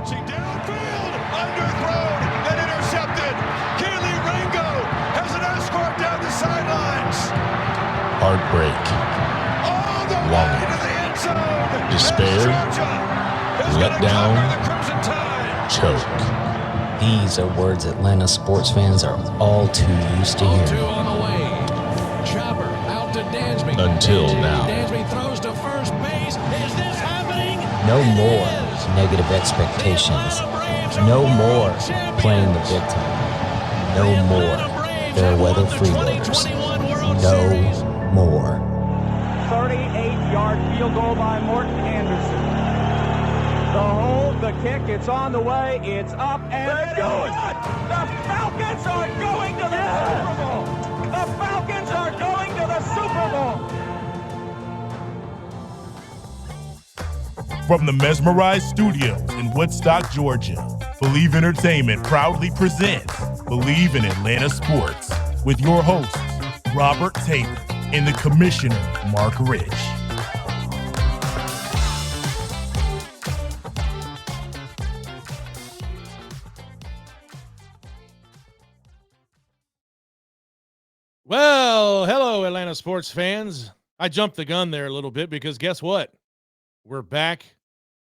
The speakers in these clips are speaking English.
launching downfield, underthrown, and intercepted. Keely Ringo has an escort down the sidelines. Heartbreak, longing, despair, letdown, choke. These are words Atlanta sports fans are all too used to hearing. Until now. Dansby throws to first base. Is this happening? No more negative expectations. No more playing the victim. No more fair weather freeloaders. No more. 38-yard field goal by Morton Anderson. The hold, the kick, it's on the way, it's up and going. The Falcons are going to the Super Bowl. The Falcons are going to the Super Bowl. From the Mesmerized Studios in Woodstock, Georgia, Believe Entertainment proudly presents Believe in Atlanta Sports with your hosts, Robert Taylor and the Commissioner, Mark Rich. Well, hello, Atlanta sports fans. I jumped the gun there a little bit because guess what? We're back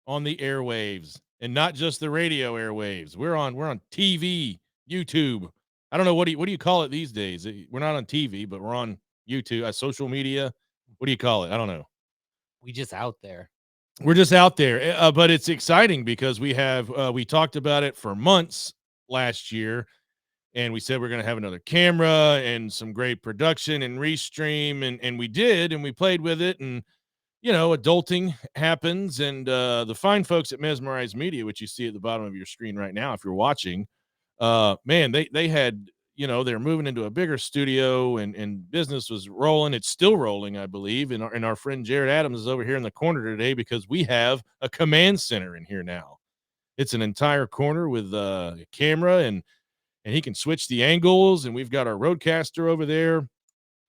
on the airwaves, and not just the radio airwaves. We're on TV, YouTube. I don't know what do you call it these days. We're not on TV, but we're on YouTube, social media. What do you call it? I don't know. We just out there. We're just out there, but it's exciting because we talked about it for months last year. And we said we're going to have another camera and some great production and restream. And we did, and we played with it. And, you know, adulting happens. And the fine folks at Mesmerized Media, which you see at the bottom of your screen right now, if you're watching, man, they had, you know, they're moving into a bigger studio and business was rolling. It's still rolling, I believe. And our friend Jared Adams is over here in the corner today because we have a command center in here now. It's an entire corner with a camera and he can switch the angles, and we've got our roadcaster over there.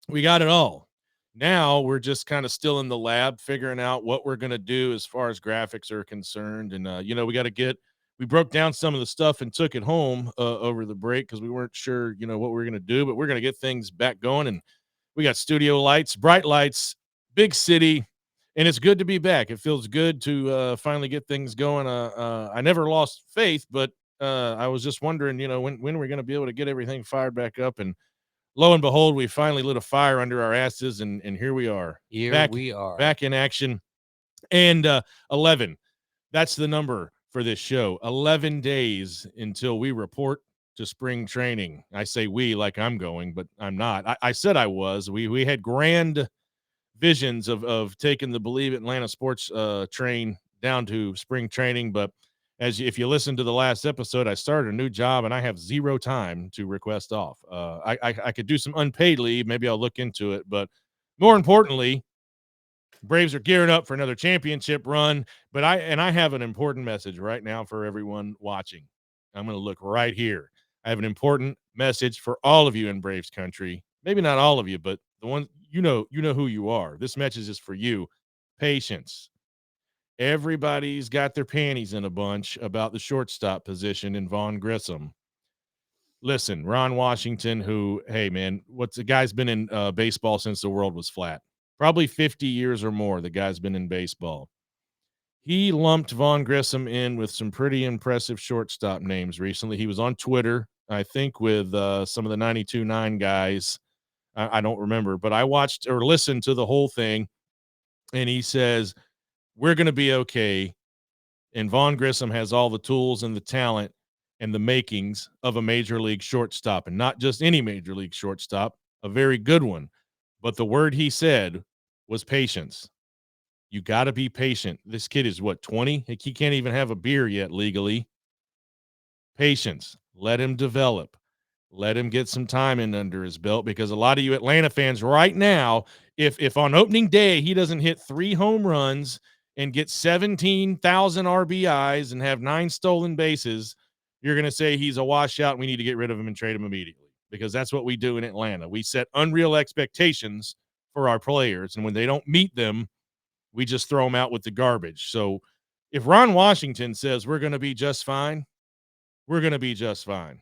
We got it all. Now we're just kind of still in the lab figuring out what we're going to do as far as graphics are concerned. And, you know, we broke down some of the stuff and took it home over the break because we weren't sure, you know, what we were going to do, but we're going to get things back going. And we got studio lights, bright lights, big city, and it's good to be back. It feels good to finally get things going. I never lost faith, but I was just wondering, you know, when we're going to be able to get everything fired back up. And lo and behold, we finally lit a fire under our asses, and here we are. Back in action. And 11, that's the number for this show. 11 days until we report to spring training. I say we like I'm going, but I'm not. I said I was. We had grand visions of taking the Believe Atlanta Sports train down to spring training, but if you listen to the last episode, I started a new job and I have zero time to request off. I could do some unpaid leave. Maybe I'll look into it. But more importantly, Braves are gearing up for another championship run. But I have an important message right now for everyone watching. I'm going to look right here. I have an important message for all of you in Braves country. Maybe not all of you, but the ones you know who you are. This message is for you. Patience. Everybody's got their panties in a bunch about the shortstop position in Vaughn Grissom. Listen, Ron Washington, who, hey, man, the guy's been in baseball since the world was flat. Probably 50 years or more, the guy's been in baseball. He lumped Vaughn Grissom in with some pretty impressive shortstop names recently. He was on Twitter, I think, with some of the 92.9 guys. I don't remember, but I watched or listened to the whole thing, and he says, we're going to be okay. And Vaughn Grissom has all the tools and the talent and the makings of a major league shortstop, and not just any major league shortstop, a very good one. But the word he said was patience. You got to be patient. This kid is 20? He can't even have a beer yet legally. Patience. Let him develop. Let him get some time in under his belt, because a lot of you Atlanta fans right now, if on opening day he doesn't hit 3 home runs and get 17,000 RBIs and have 9 stolen bases, you're going to say he's a washout and we need to get rid of him and trade him immediately, because that's what we do in Atlanta. We set unreal expectations for our players, and when they don't meet them, we just throw them out with the garbage. So If Ron Washington says we're going to be just fine, we're going to be just fine.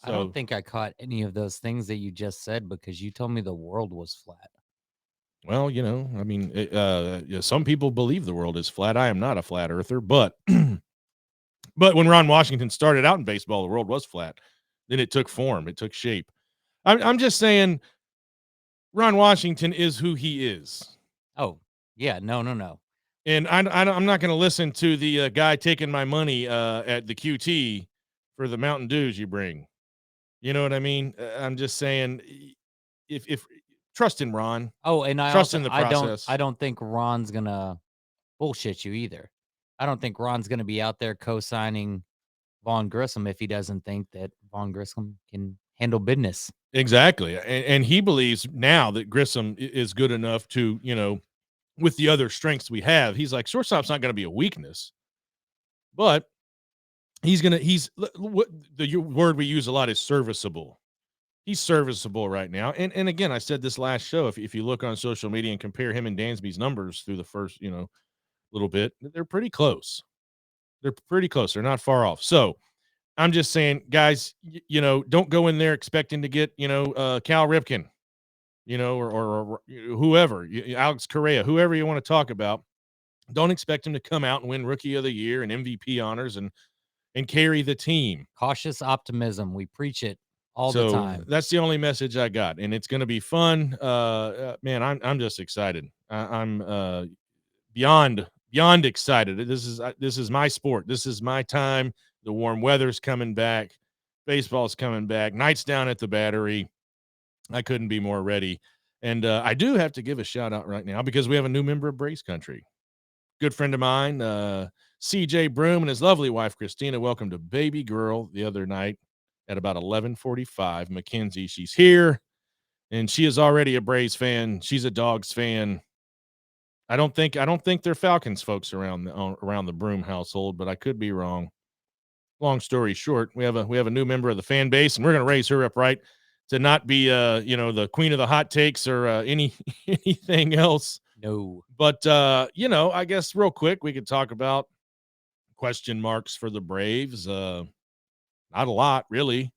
I don't think I caught any of those things that you just said because you told me the world was flat. Well, I mean, some people believe the world is flat. I am not a flat earther, but but when Ron Washington started out in baseball, the world was flat. Then it took form, it took shape. I'm just saying, Ron Washington is who he is. Oh, yeah, no. And I'm not going to listen to the guy taking my money at the QT for the Mountain Dews you bring. You know what I mean? I'm just saying, if trust in Ron. Oh, and Trust in the I process. don't think Ron's gonna bullshit you either. I don't think Ron's gonna be out there co-signing Vaughn Grissom if he doesn't think that Vaughn Grissom can handle business. Exactly. And he believes now that Grissom is good enough to, with the other strengths we have, he's like, shortstop's not going to be a weakness, but what the word we use a lot is serviceable. He's serviceable right now. And again, I said this last show, if you look on social media and compare him and Dansby's numbers through the first, little bit, they're pretty close. They're pretty close. They're not far off. So I'm just saying, guys, don't go in there expecting to get, Cal Ripken, or whoever, Alex Correa, whoever you want to talk about. Don't expect him to come out and win Rookie of the Year and MVP honors and carry the team. Cautious optimism. We preach it all the time. That's the only message I got, and it's going to be fun. Man, I'm just excited. I'm beyond excited. This is my sport. This is my time. The warm weather's coming back. Baseball's coming back. Nights down at the Battery. I couldn't be more ready. And I do have to give a shout out right now because we have a new member of Brace Country. Good friend of mine, CJ Broom, and his lovely wife, Christina, welcomed a baby girl the other night at about 11:45. Mackenzie, she's here, and she is already a Braves fan. She's a Dogs fan. I don't think they're Falcons folks around the Broom household, but I could be wrong. Long story short, we have a new member of the fan base, and we're going to raise her up right to not be the queen of the hot takes or anything else. No. But I guess real quick we could talk about question marks for the Braves. Not a lot, really.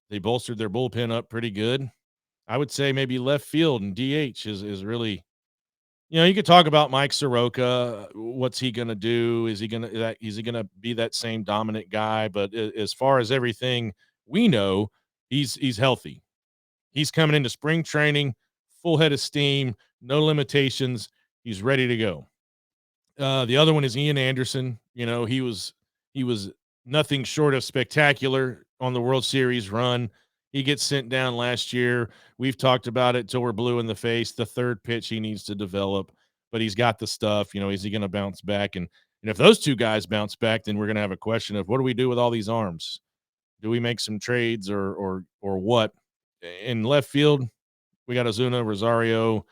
They bolstered their bullpen up pretty good. I would say maybe left field and DH is really, you could talk about Mike Soroka. What's he going to do? Is he going to be that same dominant guy? But as far as everything we know, he's healthy. He's coming into spring training, full head of steam, no limitations. He's ready to go. The other one is Ian Anderson. He was nothing short of spectacular on the World Series run. He gets sent down last year. We've talked about it till we're blue in the face. The third pitch he needs to develop, but he's got the stuff. Is he going to bounce back? And if those two guys bounce back, then we're going to have a question of what do we do with all these arms? Do we make some trades or what? In left field, we got Ozuna, Rosario, a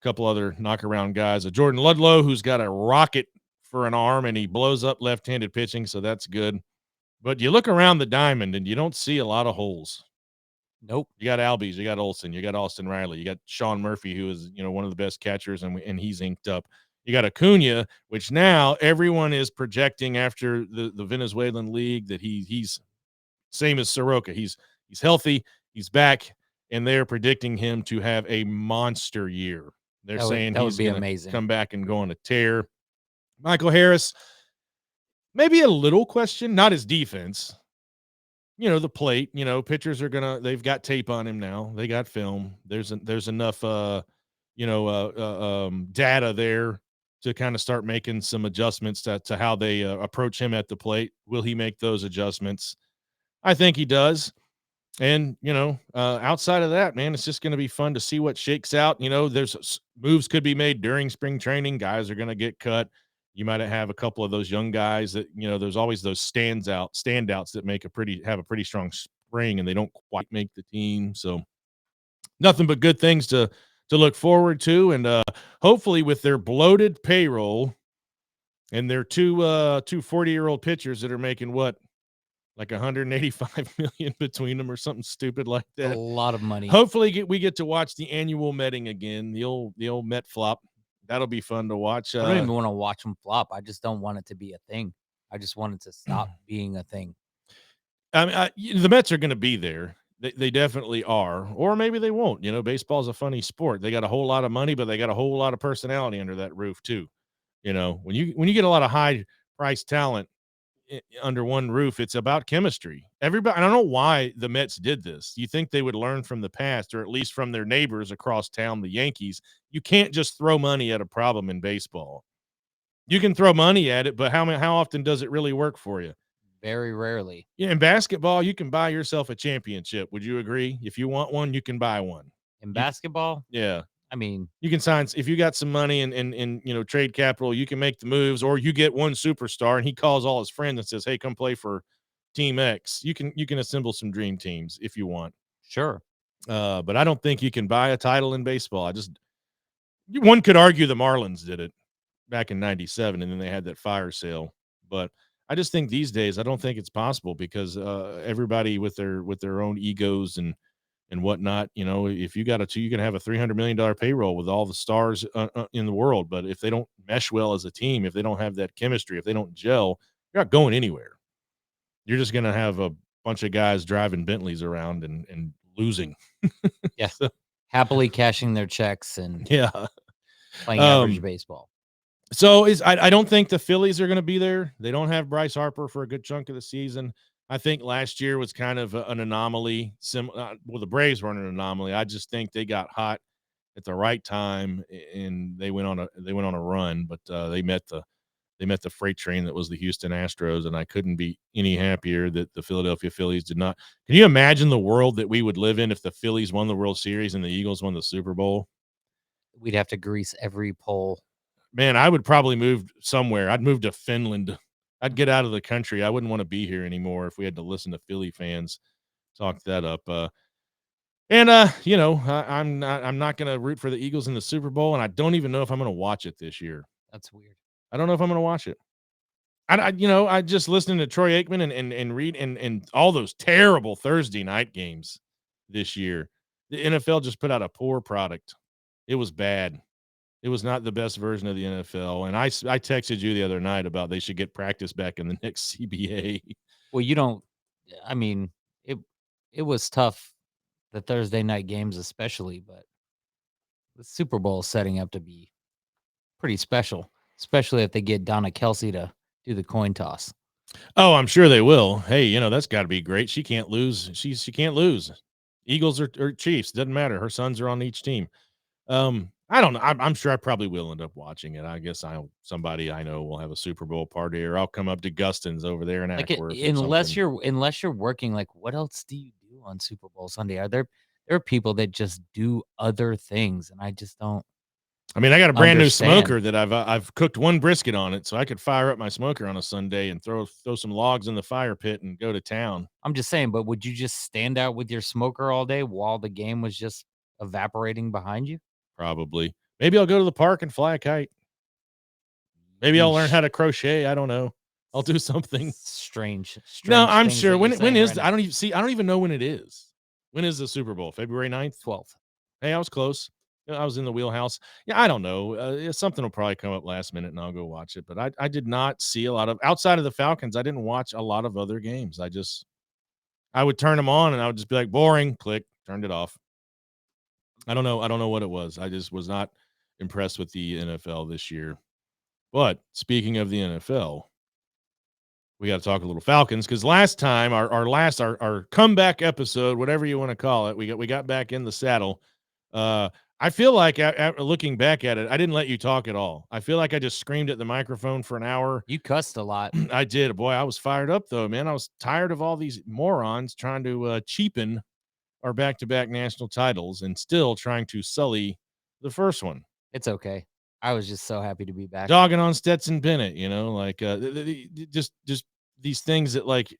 couple other knockaround guys. A Jordan Ludlow, who's got a rocket for an arm, and he blows up left-handed pitching, so that's good. But you look around the diamond, and you don't see a lot of holes. Nope. You got Albies, you got Olsen, you got Austin Riley, you got Sean Murphy, who is one of the best catchers, and he's inked up. You got Acuna, which now everyone is projecting after the Venezuelan league that he's same as Soroka. He's healthy, he's back, and they're predicting him to have a monster year. They're saying he's going to come back and go on a tear. Michael Harris, maybe a little question, not his defense. The plate, pitchers are they've got tape on him now. They got film. There's enough, data there to kind of start making some adjustments to how they approach him at the plate. Will he make those adjustments? I think he does. And, outside of that, man, it's just going to be fun to see what shakes out. There's moves could be made during spring training. Guys are going to get cut. You might have a couple of those young guys that, there's always those standouts that have a pretty strong spring and they don't quite make the team. So nothing but good things to look forward to. And hopefully with their bloated payroll and their two 40-year-old pitchers that are making what? Like 185 million between them or something stupid like that. A lot of money. Hopefully we get to watch the annual Metting again, the old Met flop. That'll be fun to watch. I don't even want to watch them flop. I just don't want it to be a thing. I just want it to stop being a thing. I mean, the Mets are going to be there. They definitely are, or maybe they won't. Baseball's a funny sport. They got a whole lot of money, but they got a whole lot of personality under that roof too. When you get a lot of high price talent under one roof, it's about chemistry. Everybody, I don't know why the Mets did this. You think they would learn from the past, or at least from their neighbors across town, the Yankees. You can't just throw money at a problem in baseball. You can throw money at it, but how often does it really work for you? Very rarely. Yeah, in basketball, you can buy yourself a championship. Would you agree? If you want one, you can buy one. In basketball? Yeah. I mean, you can sign, if you got some money and trade capital, you can make the moves, or you get one superstar and he calls all his friends and says, "Hey, come play for Team X." You can assemble some dream teams if you want. Sure. But I don't think you can buy a title in baseball. One could argue the Marlins did it back in '97, and then they had that fire sale. But I just think these days, I don't think it's possible because everybody with their own egos and whatnot. If you got you can have a $300 million payroll with all the stars in the world, but if they don't mesh well as a team, if they don't have that chemistry, if they don't gel, you're not going anywhere. You're just going to have a bunch of guys driving Bentleys around and losing. Yeah. Happily cashing their checks and playing average baseball. So I don't think the Phillies are going to be there. They don't have Bryce Harper for a good chunk of the season. I think last year was kind of an anomaly. The Braves weren't an anomaly. I just think they got hot at the right time and they went on a run. But they met the freight train that was the Houston Astros, and I couldn't be any happier that the Philadelphia Phillies did not. Can you imagine the world that we would live in if the Phillies won the World Series and the Eagles won the Super Bowl? We'd have to grease every pole. Man, I would probably move somewhere. I'd move to Finland. I'd get out of the country. I wouldn't want to be here anymore if we had to listen to Philly fans talk that up. I'm not going to root for the Eagles in the Super Bowl, and I don't even know if I'm going to watch it this year. That's weird. I don't know if I'm going to watch it. I just listening to Troy Aikman and read and all those terrible Thursday night games this year. The NFL just put out a poor product. It was bad. It was not the best version of the NFL. And I texted you the other night about they should get practice back in the next CBA. Well, it was tough, the Thursday night games especially, but the Super Bowl is setting up to be pretty special, especially if they get Donna Kelsey to do the coin toss. Oh, I'm sure they will. Hey, that's got to be great. She can't lose. She can't lose. Eagles or Chiefs, doesn't matter. Her sons are on each team. I don't know. I'm sure I probably will end up watching it. I guess somebody I know will have a Super Bowl party, or I'll come up to Guston's over there in Ackworth. Unless you're working, like, what else do you do on Super Bowl Sunday? There are people that just do other things, and I just don't. I mean, I got a brand new smoker that I've cooked one brisket on it, so I could fire up my smoker on a Sunday and throw some logs in the fire pit and go to town. I'm just saying, but would you just stand out with your smoker all day while the game was just evaporating behind you? Probably. Maybe I'll go to the park and fly a kite. Maybe I'll learn how to crochet. I don't know. I'll do something strange. No, I'm sure. When is I don't even know when it is. When is the Super Bowl? February 9th? 12th. Hey, I was close. I was in the wheelhouse. Yeah, I don't know. Something will probably come up last minute and I'll go watch it. But I did not see a lot of, outside of the Falcons, I didn't watch a lot of other games. I would turn them on and I would just be like, boring, click, turned it off. I don't know what it was. I just was not impressed with the NFL this year. But speaking of the NFL, we got to talk a little Falcons, because last time, our comeback episode, whatever you want to call it, we got back in the saddle. I feel like looking back at it, I didn't let you talk at all. I feel like I just screamed at the microphone for an hour. You cussed a lot. I did. Boy, I was fired up though, man. I was tired of all these morons trying to cheapen our back-to-back national titles and still trying to sully the first one. It's okay. I was just so happy to be back. Dogging on Stetson Bennett, like just these things that like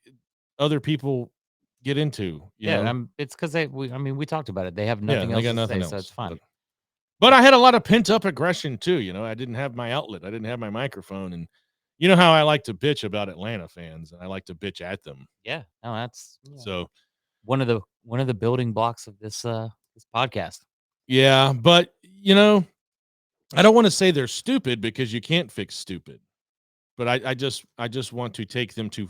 other people get into. It's because we talked about it. They have nothing else to say, so it's fine. But I had a lot of pent-up aggression too. I didn't have my outlet. I didn't have my microphone, and you know how I like to bitch about Atlanta fans, and I like to bitch at them. Yeah, no, that's so one of the building blocks of this podcast. Yeah, but I don't want to say they're stupid because you can't fix stupid, but I just want to take them to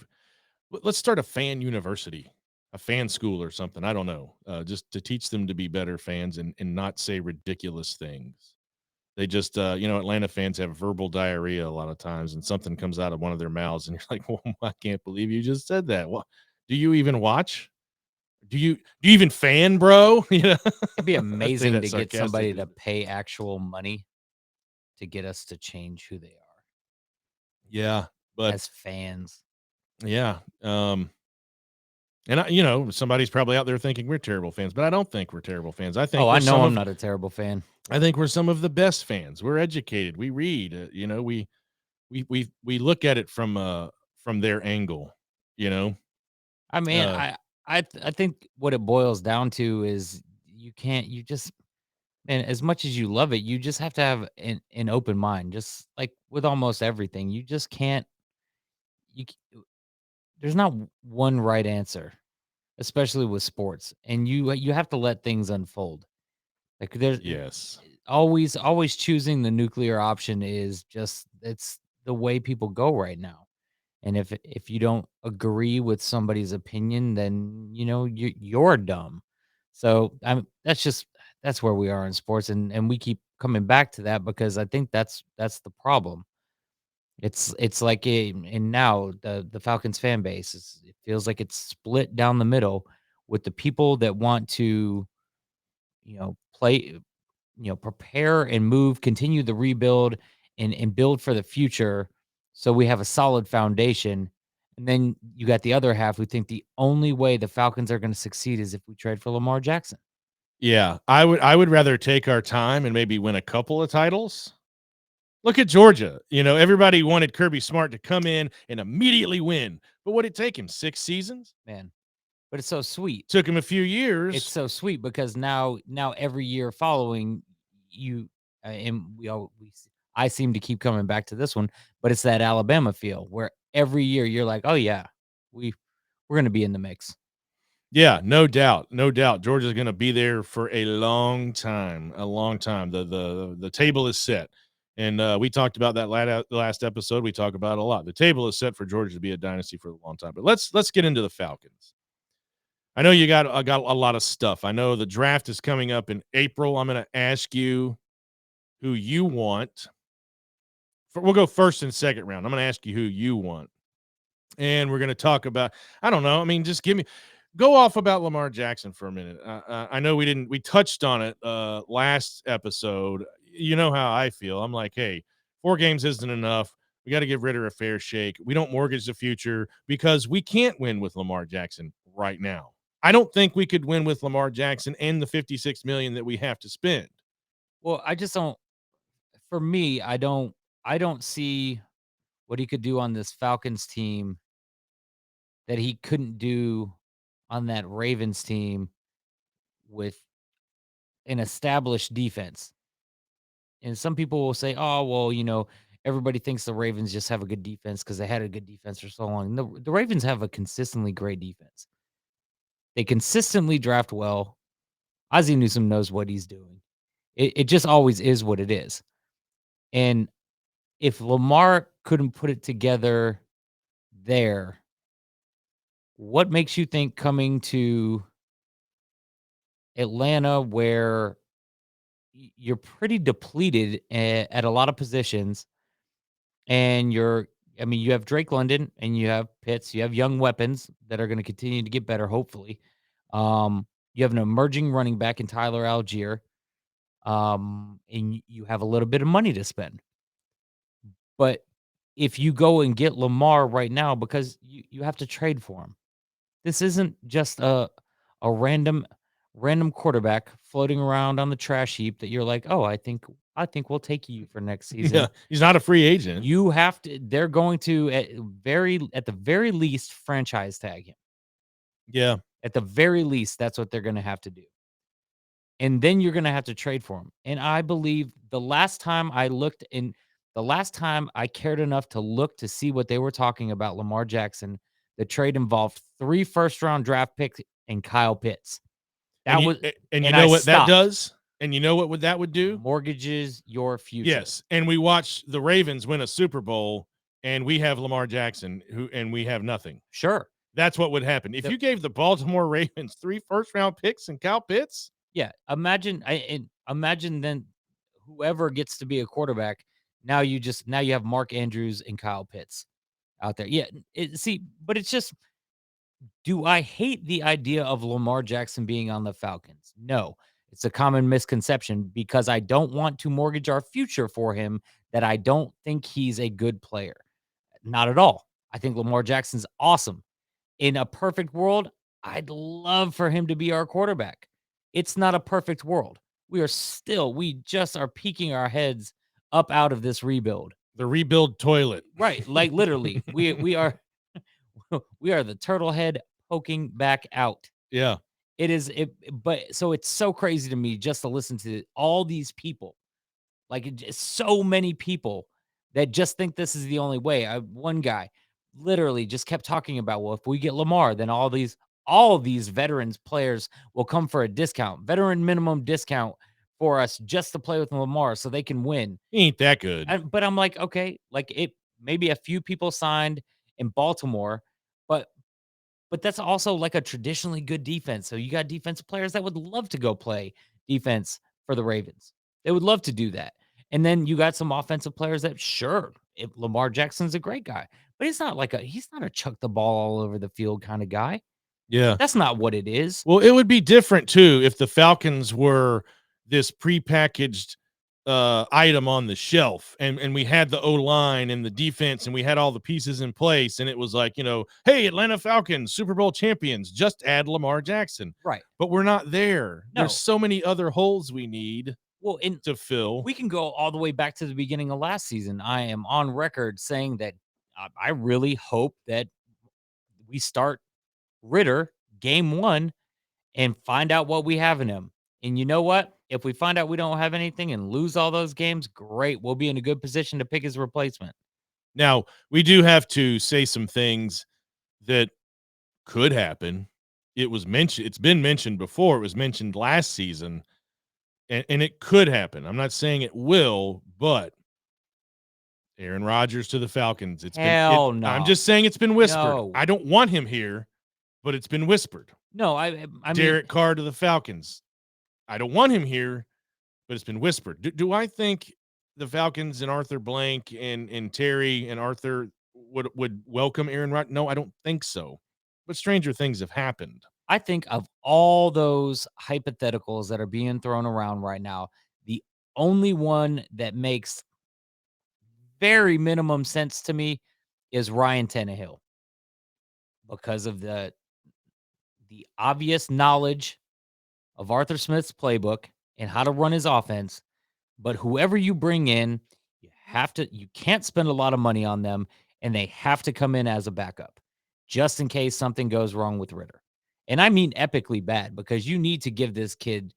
let's start a fan university, a fan school or something. I don't know, just to teach them to be better fans and not say ridiculous things. They just, Atlanta fans have verbal diarrhea a lot of times, and something comes out of one of their mouths, and you're like, "Well, I can't believe you just said that." Well, do you even watch? Do you even fan, bro? It'd be I say amazing that to get somebody sarcastically. to pay actual money to get us to change who they are Yeah, but as fans. yeah, and somebody's probably out there thinking we're terrible fans, but I don't think we're terrible fans. I think Oh, I we're know some I'm of not a terrible fan. I think we're some of the best fans. We're educated. We read. We look at it from their angle. You know. I mean, Uh, I think what it boils down to is you just and as much as you love it, you just have to have an open mind. Just like with almost everything, you just can't. You there's not one right answer, especially with sports, and you have to let things unfold. Like there's yes. always choosing the nuclear option is just it's the way people go right now. And if you don't agree with somebody's opinion, then you're dumb. So that's where we are in sports, and we keep coming back to that because I think that's the problem. It's like and now the Falcons fan base it feels like it's split down the middle with the people that want to play prepare and move, continue the rebuild and build for the future so we have a solid foundation. And then you got the other half who think the only way the Falcons are going to succeed is if we trade for Lamar Jackson. Yeah, I would rather take our time and maybe win a couple of titles. Look at Georgia. Everybody wanted Kirby Smart to come in and immediately win, but what did it take him? 6 seasons? Man, but it's so sweet. Took him a few years. It's so sweet because now every year following you and I seem to keep coming back to this one, but it's that Alabama feel where every year you're like, "Oh yeah, we're going to be in the mix." Yeah, no doubt, no doubt. Georgia's going to be there for a long time, a long time. The table is set, and we talked about that last episode. We talk about it a lot. The table is set for Georgia to be a dynasty for a long time. But let's get into the Falcons. I know you got a lot of stuff. I know the draft is coming up in April. I'm going to ask you who you want. We'll go first and second round. I'm going to ask you who you want, and we're going to talk about. I don't know. I mean, just go off about Lamar Jackson for a minute. I know we touched on it last episode. You know how I feel. I'm like, hey, 4 games isn't enough. We got to give Ritter a fair shake. We don't mortgage the future because we can't win with Lamar Jackson right now. I don't think we could win with Lamar Jackson and the $56 million that we have to spend. Well, I just don't. For me, I don't see what he could do on this Falcons team that he couldn't do on that Ravens team with an established defense. And some people will say, "Oh, well, everybody thinks the Ravens just have a good defense because they had a good defense for so long." The Ravens have a consistently great defense. They consistently draft well. Ozzie Newsome knows what he's doing. It just always is what it is. And if Lamar couldn't put it together there, what makes you think coming to Atlanta where you're pretty depleted at a lot of positions and you have Drake London and you have Pitts, you have young weapons that are going to continue to get better, hopefully. You have an emerging running back in Tyler Algier, and you have a little bit of money to spend. But if you go and get Lamar right now, because you have to trade for him, this isn't just a random quarterback floating around on the trash heap that you're like, oh, I think we'll take you for next season. Yeah, he's not a free agent. You have to. They're going to at the very least franchise tag him. Yeah, At the very least, that's what they're going to have to do. And then you're going to have to trade for him. And I believe the last time I cared enough to look to see what they were talking about Lamar Jackson, the trade involved 3 first-round draft picks and Kyle Pitts. and you know I what that stopped. does? And you know what that would do? Mortgages your future. Yes. And we watch the Ravens win a Super Bowl, and we have Lamar Jackson, and we have nothing. Sure. That's what would happen. If you gave the Baltimore Ravens 3 first-round picks and Kyle Pitts. Yeah. Imagine then whoever gets to be a quarterback, now you have Mark Andrews and Kyle Pitts out there. Yeah. But it's just, do I hate the idea of Lamar Jackson being on the Falcons? No. It's a common misconception because I don't want to mortgage our future for him, that I don't think he's a good player. Not at all. I think Lamar Jackson's awesome. In a perfect world, I'd love for him to be our quarterback. It's not a perfect world. We just are peeking our heads up out of this rebuild. The rebuild toilet. Right. Like literally, we are the turtle head poking back out. Yeah. But so it's so crazy to me just to listen to all these people, so many people that just think this is the only way. One guy literally just kept talking about, well, if we get Lamar, then all these veterans players will come for a discount, veteran minimum discount for us just to play with Lamar so they can win. He ain't that good. But I'm like, okay, maybe a few people signed in Baltimore, but that's also like a traditionally good defense. So you got defensive players that would love to go play defense for the Ravens. They would love to do that. And then you got some offensive players that, sure, if Lamar Jackson's a great guy, but he's not a chuck the ball all over the field kind of guy. Yeah. That's not what it is. Well, it would be different too if the Falcons were this prepackaged item on the shelf, and we had the O-line and the defense, and we had all the pieces in place, and it was like, hey, Atlanta Falcons, Super Bowl champions, just add Lamar Jackson. Right. But we're not there. No. There's so many other holes we need to fill. We can go all the way back to the beginning of last season. I am on record saying that I really hope that we start Ritter game 1 and find out what we have in him. And you know what? If we find out we don't have anything and lose all those games, great. We'll be in a good position to pick his replacement. Now, we do have to say some things that could happen. It's been mentioned before. It was mentioned last season, and it could happen. I'm not saying it will, but Aaron Rodgers to the Falcons. No. I'm just saying it's been whispered. No. I don't want him here, but it's been whispered. No, I mean, Derek Carr to the Falcons. I don't want him here, but it's been whispered. Do I think the Falcons and Arthur Blank and Terry and Arthur would welcome Aaron Rodgers? No, I don't think so. But stranger things have happened. I think of all those hypotheticals that are being thrown around right now, the only one that makes very minimum sense to me is Ryan Tannehill, because of the obvious knowledge of Arthur Smith's playbook and how to run his offense. But whoever you bring in, you can't spend a lot of money on them, and they have to come in as a backup just in case something goes wrong with Ritter. And I mean epically bad, because you need to give this kid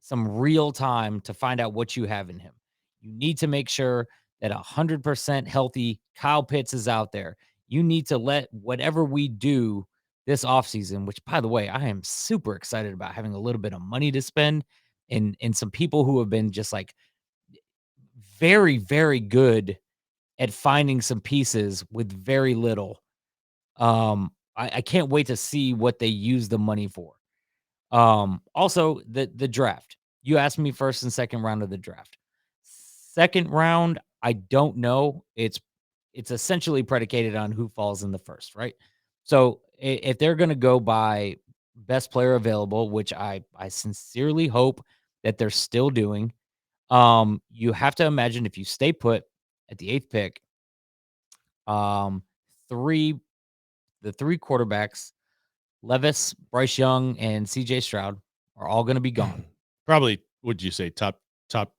some real time to find out what you have in him. You need to make sure that 100% healthy Kyle Pitts is out there. You need to let whatever we do this offseason, which, by the way, I am super excited about having a little bit of money to spend, and some people who have been just like very, very good at finding some pieces with very little. I can't wait to see what they use the money for. Also, the draft. You asked me first and second round of the draft. Second round, I don't know. It's essentially predicated on who falls in the first, right? So if they're going to go by best player available, which I sincerely hope that they're still doing, you have to imagine if you stay put at the 8th pick, the three quarterbacks, Levis, Bryce Young, and CJ Stroud, are all going to be gone. Probably, would you say top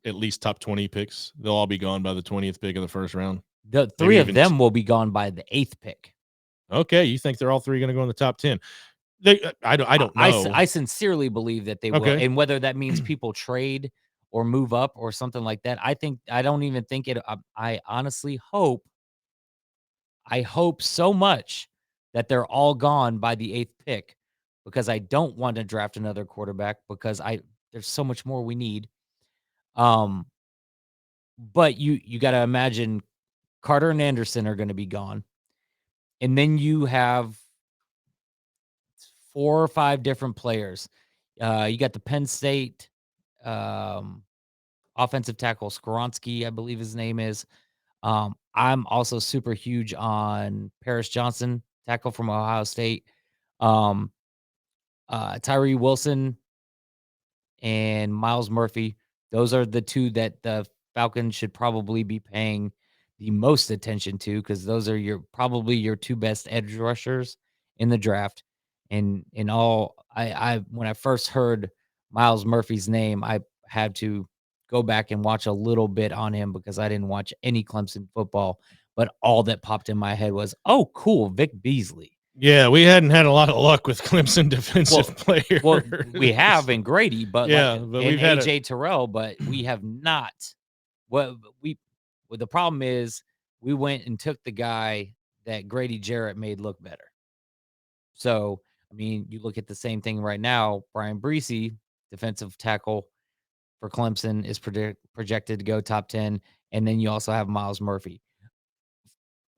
at least top 20 picks? They'll all be gone by the 20th pick of the first round. The three of them will be gone by the 8th pick. Okay, you think they're all three going to go in the top 10? I don't know. I sincerely believe that they will, and whether that means people trade or move up or something like that, I don't even think it. I honestly hope. I hope so much that they're all gone by the 8th pick, because I don't want to draft another quarterback, because there's so much more we need. Um, but you got to imagine Carter and Anderson are going to be gone, and then you have 4 or 5 different players. You got the Penn State um, offensive tackle Skoronsky, I believe his name is. I'm also super huge on Paris Johnson, tackle from Ohio State. Um, Tyree Wilson and Miles Murphy. Those are the 2 that the Falcons should probably be paying the most attention to, because those are probably your 2 best edge rushers in the draft. And in all, I when I first heard Miles Murphy's name, I had to go back and watch a little bit on him because I didn't watch any Clemson football. But all that popped in my head was, oh, cool, Vic Beasley. Yeah, we hadn't had a lot of luck with Clemson defensive players. Well, we have in Grady, but yeah, like, but and we've had AJ Terrell, but we have not. Well, the problem is we went and took the guy that Grady Jarrett made look better. So, I mean, you look at the same thing right now. Brian Breesy, defensive tackle for Clemson, is projected to go top 10, and then you also have Miles Murphy.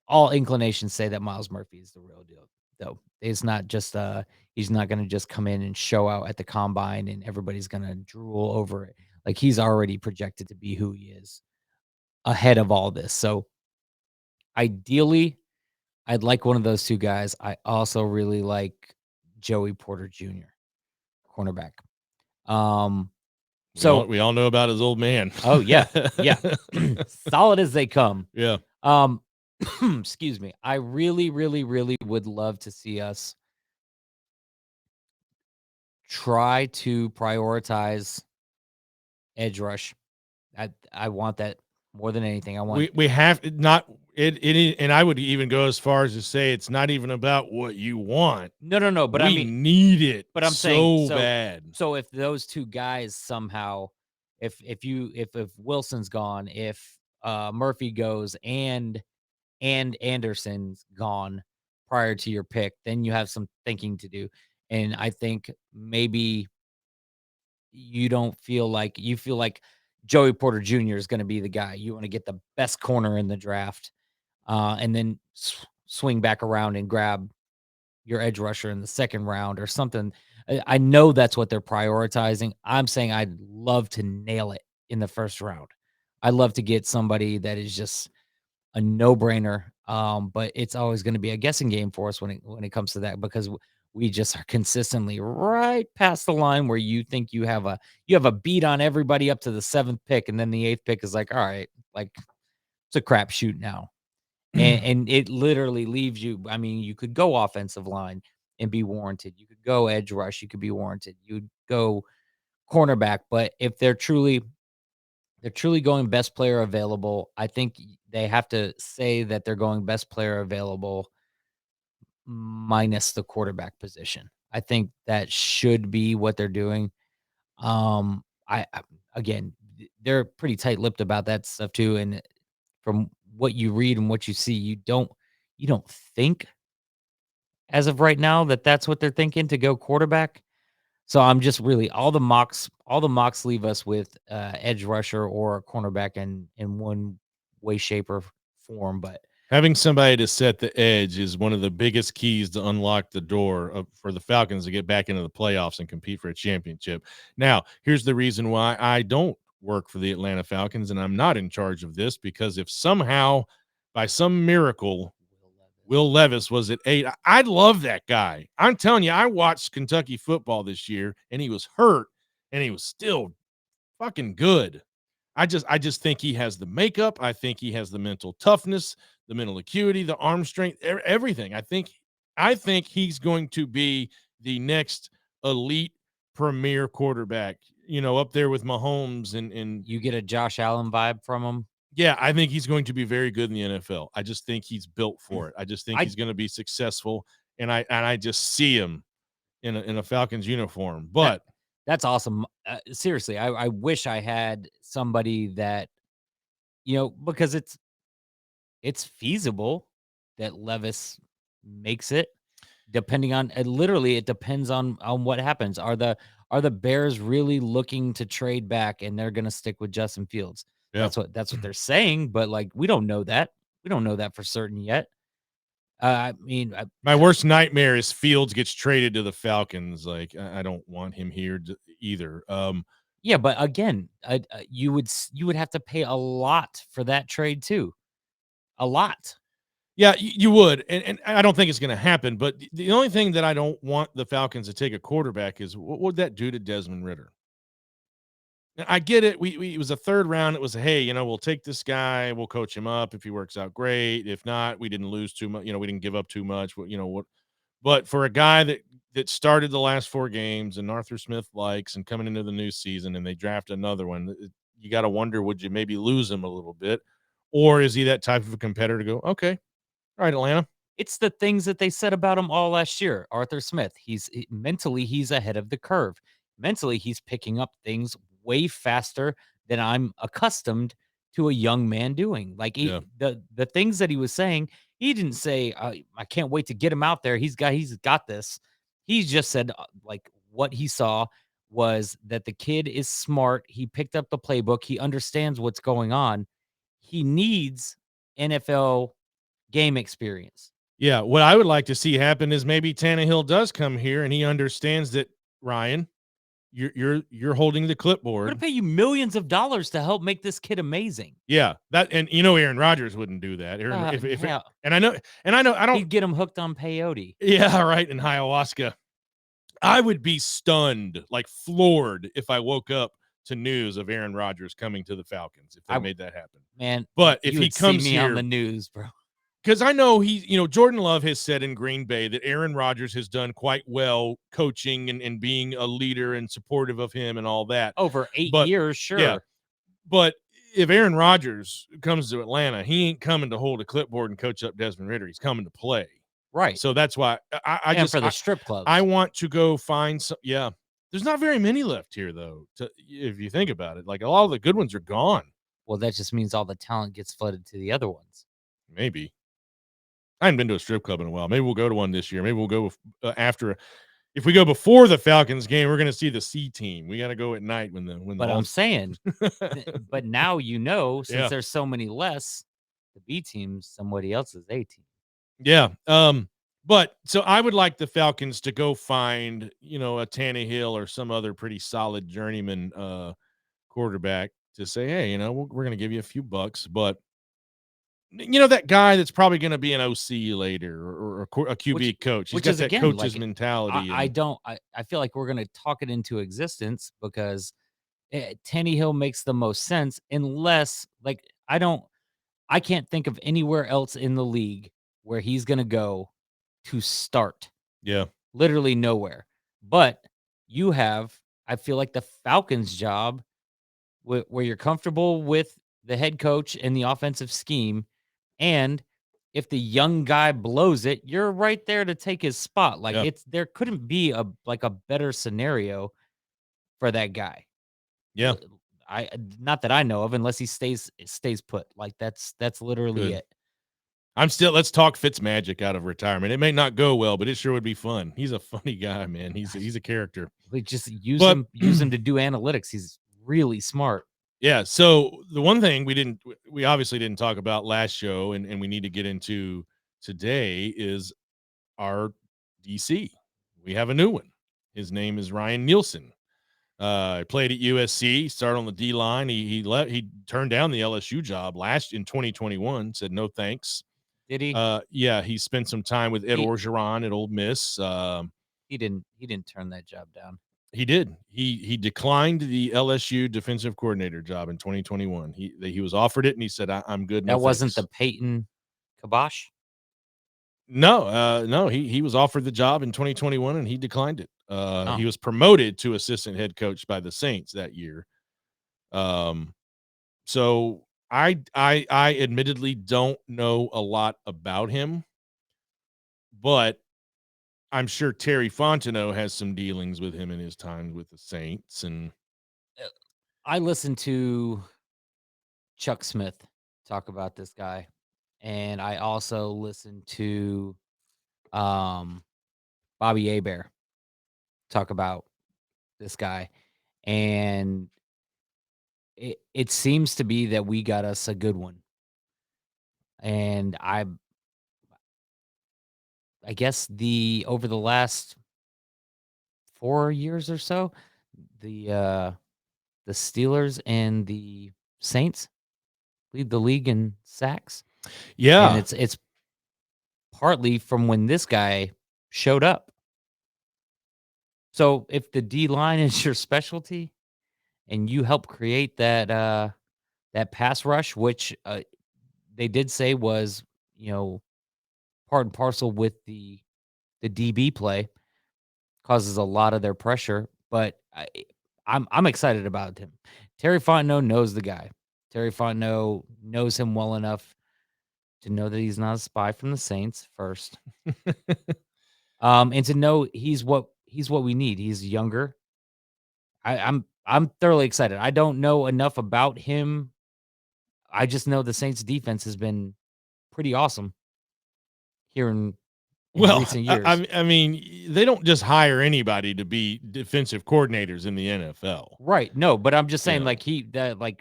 All inclinations say that Miles Murphy is the real deal, though. It's not just he's not going to just come in and show out at the combine and everybody's going to drool over it. Like, he's already projected to be who he is ahead of all this. So ideally, I'd like one of those 2 guys. I also really like Joey Porter Jr., cornerback. So we all know about his old man. Oh yeah, yeah, solid as they come. Yeah. Excuse me. I really, really, really would love to see us try to prioritize edge rush. I want that more than anything. I want we have not it, and I would even go as far as to say it's not even about what you want. No. But we I mean, need it. But I'm so saying bad. So if those 2 guys somehow, if Wilson's gone, if Murphy goes and Anderson's gone prior to your pick, then you have some thinking to do. And I think maybe you feel like Joey Porter Jr. is going to be the guy. You want to get the best corner in the draft, and then swing back around and grab your edge rusher in the 2nd round or something. I know that's what they're prioritizing. I'm saying I'd love to nail it in the 1st round. I'd love to get somebody that is just a no-brainer. But it's always going to be a guessing game for us when it comes to that, because we just are consistently right past the line where you think you have a beat on everybody up to the 7th pick, and then the 8th pick is like, all right, like, it's a crapshoot now. And it literally leaves you. I mean, you could go offensive line and be warranted. You could go edge rush. You could be warranted. You'd go cornerback. But if they're truly going best player available, I think they have to say that they're going best player available minus the quarterback position. I think that should be what they're doing. Again, they're pretty tight-lipped about that stuff too. And from what you read and what you see, you don't think as of right now that that's what they're thinking to go quarterback. So I'm just really, all the mocks leave us with edge rusher or a cornerback in one way, shape, or form. But having somebody to set the edge is one of the biggest keys to unlock the door for the Falcons to get back into the playoffs and compete for a championship. Now, here's the reason why I don't work for the Atlanta Falcons and I'm not in charge of this, because if somehow by some miracle Will Levis was at 8, I'd love that guy. I'm telling you, I watched Kentucky football this year and he was hurt and he was still fucking good. I just think he has the makeup. I think he has the mental toughness, the mental acuity, the arm strength, everything. I think he's going to be the next elite premier quarterback, up there with Mahomes and you get a Josh Allen vibe from him. Yeah, I think he's going to be very good in the NFL. I just think he's built for it. I just think he's going to be successful, and I just see him in a Falcons uniform. But that's awesome. Seriously, I wish I had somebody that, because it's feasible that Levis makes it, depending on literally it depends on what happens. Are Are the Bears really looking to trade back and they're going to stick with Justin Fields? Yeah. That's what they're saying, but like we don't know that. We don't know that for certain yet. I mean, My worst nightmare is Fields gets traded to the Falcons. Like, I don't want him here either. yeah, but again, you would have to pay a lot for that trade too. A lot. Yeah, you would, and I don't think it's going to happen. But the only thing that I don't want the Falcons to take a quarterback is what would that do to Desmond Ritter? Now, I get it. It was a third round. It was, hey, we'll take this guy. We'll coach him up. If he works out, great. If not, we didn't lose too much. We didn't give up too much. What? But for a guy that started the last 4 games and Arthur Smith likes and coming into the new season and they draft another one, you got to wonder, would you maybe lose him a little bit? Or is he that type of a competitor to go, okay, all right, Atlanta. It's the things that they said about him all last year. Arthur Smith, mentally he's ahead of the curve. Mentally, he's picking up things way faster than I'm accustomed to a young man doing. Like the things that he was saying, he didn't say, "I can't wait to get him out there. He's got this." He just said, like what he saw was that the kid is smart. He picked up the playbook. He understands what's going on. He needs NFL game experience. Yeah, what I would like to see happen is maybe Tannehill does come here and he understands that, Ryan, you're holding the I'm clipboard. gonna pay you millions of dollars to help make this kid amazing. Yeah, that, and Aaron Rodgers wouldn't do that. And I know I don't He'd get him hooked on peyote. Yeah, right, in ayahuasca. I would be stunned, like floored, if I woke up to news of Aaron Rodgers coming to the Falcons if they made that happen. Man, but if you he would comes see me here on the news, bro. because I know Jordan Love has said in Green Bay that Aaron Rodgers has done quite well coaching and being a leader and supportive of him and all that. Over 8 years, sure. Yeah, but if Aaron Rodgers comes to Atlanta, he ain't coming to hold a clipboard and coach up Desmond Ritter. He's coming to play. Right. So that's why I just for the strip clubs. I want to go find some. Yeah, there's not very many left here though. If you think about it, like a lot of the good ones are gone. Well, that just means all the talent gets flooded to the other ones. Maybe. I haven't been to a strip club in a while. Maybe we'll go to one this year. Maybe we'll go after. If we go before the Falcons game, we're going to see the C team. We got to go at night when the. But I'm saying, but now since there's so many less, the B team's somebody else's A team. Yeah. But so I would like the Falcons to go find, a Tannehill or some other pretty solid journeyman quarterback to say, hey, we're going to give you a few bucks, but that guy that's probably going to be an OC later or a QB coach. He's got that coach's mentality. I feel like we're going to talk it into existence because Tannehill makes the most sense unless I can't think of anywhere else in the league where he's going to go to start. Yeah. Literally nowhere. But I feel like the Falcons job where you're comfortable with the head coach and the offensive scheme. And if the young guy blows it, you're right there to take his spot. Like there couldn't be a better scenario for that guy. Yeah. Not that I know of, unless he stays put. Like that's literally it. Let's talk Fitzmagic out of retirement. It may not go well, but it sure would be fun. He's a funny guy, man. He's a character. We just use him to do analytics. He's really smart. Yeah. So the one thing we obviously didn't talk about last show and we need to get into today is our DC. We have a new one. His name is Ryan Nielsen. Played at USC, started on the D line. He turned down the LSU job in 2021, said no thanks. Did he? Yeah, he spent some time with Ed Orgeron at Ole Miss. He didn't turn that job down. He did. He declined the LSU defensive coordinator job in 2021. He was offered it and he said, I'm good. That wasn't the Peyton Kibosh? No, he was offered the job in 2021 and he declined it. He was promoted to assistant head coach by the Saints that year. So I admittedly don't know a lot about him, but I'm sure Terry Fontenot has some dealings with him in his time with the Saints. And I listened to Chuck Smith talk about this guy, and I also listened to Bobby Hebert talk about this guy, and it seems to be that we got us a good one. And I guess over the last 4 years or so, the Steelers and the Saints lead the league in sacks, and Yeah. it's partly from when this guy showed up. So if the D line is your specialty and you help create that pass rush, which they did say was, part and parcel with the DB play, causes a lot of their pressure. But I'm excited about him. Terry Fontenot knows the guy. Terry Fontenot knows him well enough to know that he's not a spy from the Saints first. And to know he's what we need. He's younger. I'm thoroughly excited. I don't know enough about him. I just know the Saints defense has been pretty awesome here in Well, recent years. I mean, they don't just hire anybody to be defensive coordinators in the NFL. Right. No, but I'm just saying, Yeah.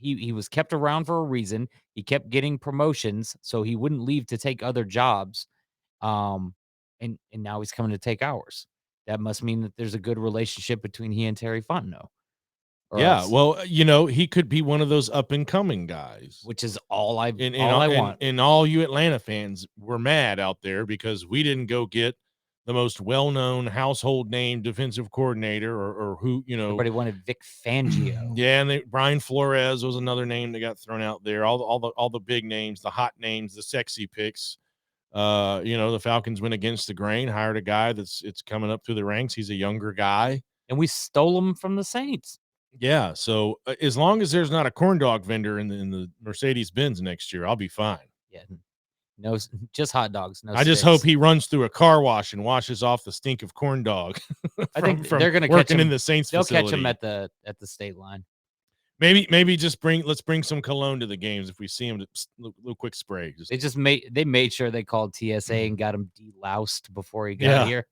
he was kept around for a reason. He kept getting promotions, so he wouldn't leave to take other jobs. And now he's coming to take ours. That must mean that there's a good relationship between he and Terry Fontenot. Yeah, well, he could be one of those up and coming guys. Which is all I And want. And all you Atlanta fans were mad out there because we didn't go get the most well-known household name defensive coordinator or who, Everybody wanted Vic Fangio. Yeah, and Brian Flores was another name that got thrown out there. All the big names, the hot names, the sexy picks. The Falcons went against the grain, hired a guy it's coming up through the ranks. He's a younger guy. And we stole him from the Saints. Yeah, so as long as there's not a corn dog vendor in the Mercedes Benz next year, I'll be fine. Yeah, no, just hot dogs. No, I just hope he runs through a car wash and washes off the stink of corn dog. I think they're going to catch him in the Saints. They'll facility. catch him at the state line. Maybe let's bring some cologne to the games if we see him. Little quick spray. They made sure they called TSA and got him deloused before he got here.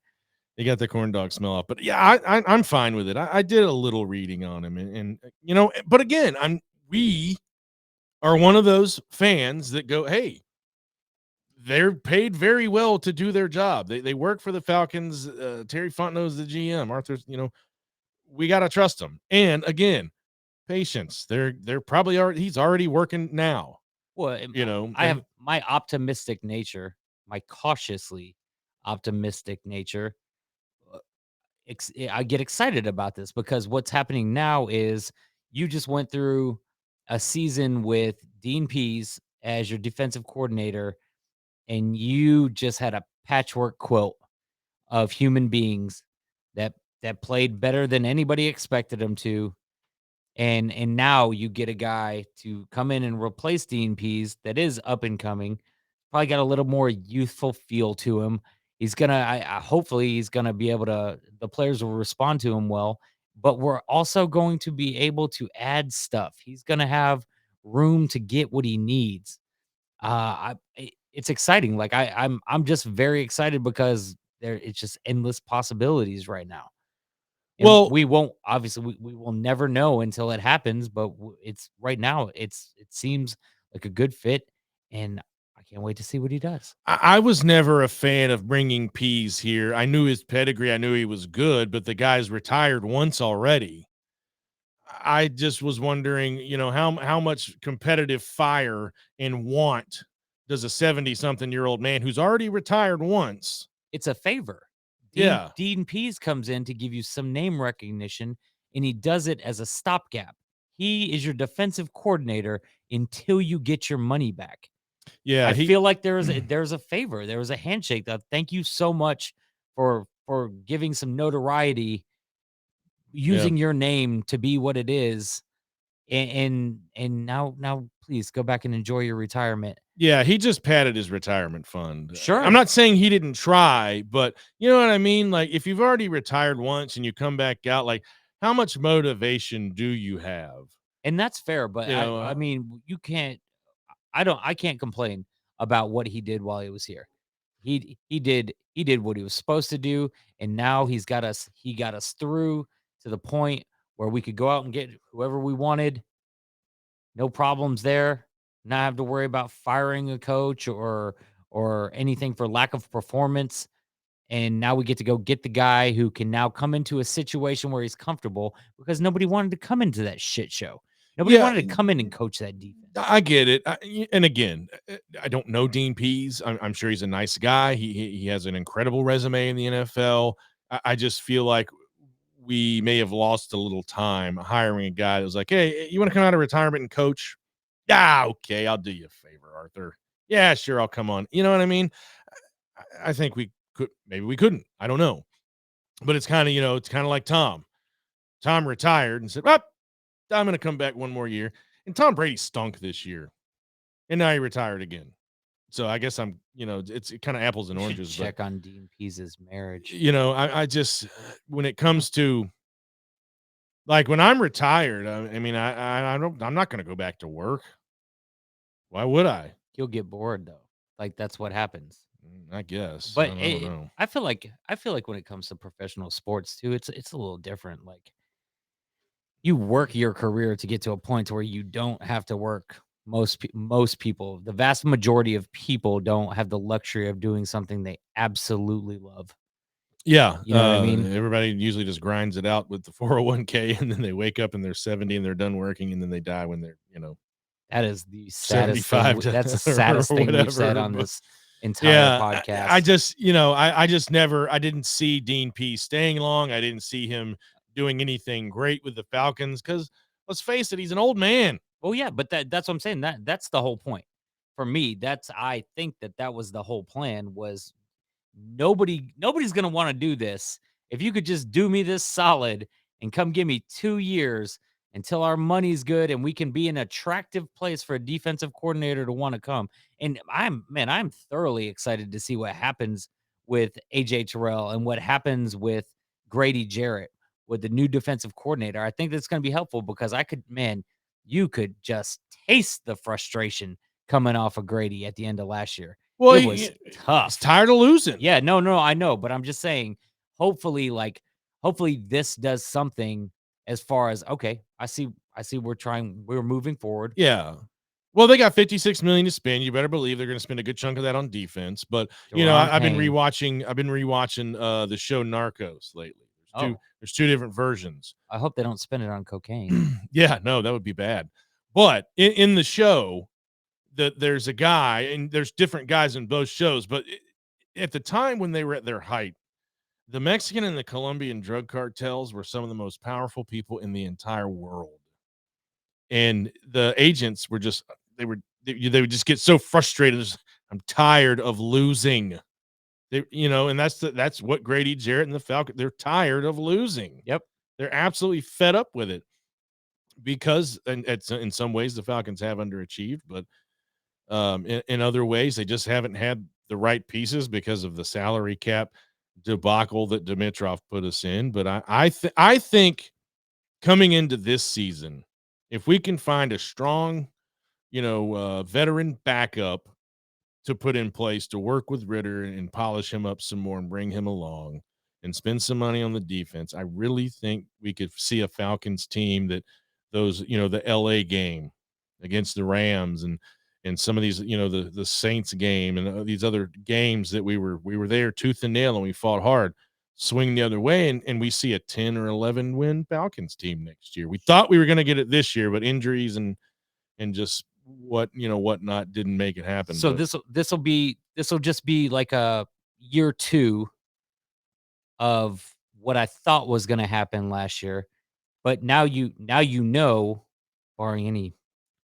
They got the corn dog smell up, but yeah, I'm fine with it. I did a little reading on him, and but again, we are one of those fans that go, hey, they're paid very well to do their job. They work for the Falcons. Terry Fontenot's the GM. Arthur's, we got to trust them. And again, patience. They're probably he's already working now. Well, I have my optimistic nature, my cautiously optimistic nature. I get excited about this because what's happening now is you just went through a season with Dean Pease as your defensive coordinator, and you just had a patchwork quilt of human beings that played better than anybody expected them to. And now you get a guy to come in and replace Dean Pease that is up and coming, probably got a little more youthful feel to him. He's hopefully he's gonna be able to. The players will respond to him well, but we're also going to be able to add stuff. He's gonna have room to get what he needs. It's exciting. Like I'm just very excited because it's just endless possibilities right now. And well, we won't obviously we will never know until it happens, but it's right now. It seems like a good fit, and I can't wait to see what he does. I was never a fan of bringing Pease here. I knew his pedigree. I knew he was good, but the guy's retired once already. I just was wondering, how much competitive fire and want does a 70-something-year-old man who's already retired once? It's a favor. Dean Pease comes in to give you some name recognition, and he does it as a stopgap. He is your defensive coordinator until you get your money back. Yeah, I feel like there's a favor. There was a handshake. Thank you so much for giving some notoriety, using your name to be what it is, and now please go back and enjoy your retirement. Yeah, he just padded his retirement fund. Sure. I'm not saying he didn't try, but you know what I mean? Like, if you've already retired once and you come back out, like, how much motivation do you have? And that's fair, but I mean, you can't. I can't complain about what he did while he was here. He did what he was supposed to do, and now he got us through to the point where we could go out and get whoever we wanted. No problems there. Not have to worry about firing a coach or anything for lack of performance. And now we get to go get the guy who can now come into a situation where he's comfortable because nobody wanted to come into that shit show. Nobody Yeah, wanted to come in and coach that defense. I get it. And again, I don't know Dean Pease. I'm sure he's a nice guy. He has an incredible resume in the NFL. I just feel like we may have lost a little time hiring a guy that was like, hey, you want to come out of retirement and coach? Yeah, okay, I'll do you a favor, Arthur. Yeah, sure, I'll come on. You know what I mean? I think we could, maybe we couldn't. I don't know. But it's kind of, it's kind of like Tom. Tom retired and said, well, I'm going to come back one more year. And Tom Brady stunk this year. And now he retired again. So I guess it's kind of apples and We should oranges. check on Dean Pease's marriage. I just, when it comes to, like, when I'm retired, I'm not going to go back to work. Why would I? You'll get bored though. Like that's what happens. I guess. But I don't know. I feel like when it comes to professional sports too, it's a little different. Like you work your career to get to a point where you don't have to work. Most people, the vast majority of people don't have the luxury of doing something they absolutely love. Yeah. You know what I mean? Everybody usually just grinds it out with the 401k and then they wake up and they're 70 and they're done working and then they die when they're, That is the saddest thing. 75 That's the or saddest thing we've whatever, said on but- this entire podcast. I just, I didn't see Dean Pease staying long. I didn't see him doing anything great with the Falcons because let's face it, he's an old man. Oh yeah, but that's what I'm saying. That's the whole point. For me, I think that was the whole plan was nobody's going to want to do this. If you could just do me this solid and come give me 2 years until our money's good and we can be an attractive place for a defensive coordinator to want to come. And I'm thoroughly excited to see what happens with AJ Terrell and what happens with Grady Jarrett with the new defensive coordinator. I think that's going to be helpful because you could just taste the frustration coming off of Grady at the end of last year. Well, It was tough. He's tired of losing. Yeah, no, I know, but I'm just saying, hopefully this does something as far as, okay, I see we're moving forward. Yeah. Well, they got $56 million to spend. You better believe they're going to spend a good chunk of that on defense. But I've been rewatching the show Narcos lately. There's two different versions. I hope they don't spend it on cocaine. Yeah, no, that would be bad. But in the show, there's a guy, and there's different guys in both shows. But at the time when they were at their height, the Mexican and the Colombian drug cartels were some of the most powerful people in the entire world. And the agents were just they would just get so frustrated. I'm tired of losing. And that's what Grady Jarrett and the Falcons, they're tired of losing. Yep. They're absolutely fed up with it because in some ways the Falcons have underachieved, but in other ways they just haven't had the right pieces because of the salary cap debacle that Dimitrov put us in. But I think coming into this season, if we can find a strong, veteran backup to put in place to work with Ritter and polish him up some more and bring him along and spend some money on the defense, I really think we could see a Falcons team that the LA game against the Rams and some of these, the Saints game and these other games that we were there tooth and nail and we fought hard, swing the other way. And we see a 10 or 11 win Falcons team next year. We thought we were going to get it this year, but injuries and just whatnot didn't make it happen. So this will just be like a year 2 of what I thought was going to happen last year. But now barring any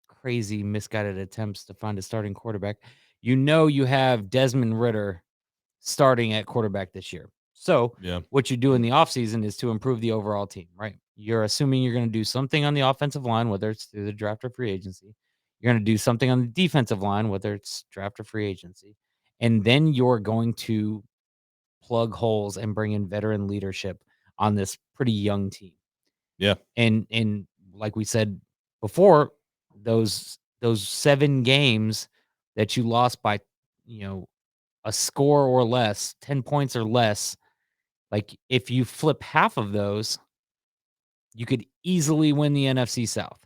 crazy misguided attempts to find a starting quarterback, you have Desmond Ritter starting at quarterback this year. So what you do in the offseason is to improve the overall team, right? You're assuming you're going to do something on the offensive line, whether it's through the draft or free agency. You're going to do something on the defensive line, whether it's draft or free agency. And then you're going to plug holes and bring in veteran leadership on this pretty young team. Yeah. And like we said before, those 7 games that you lost by, a score or less, 10 points or less, like if you flip half of those, You could easily win the NFC South.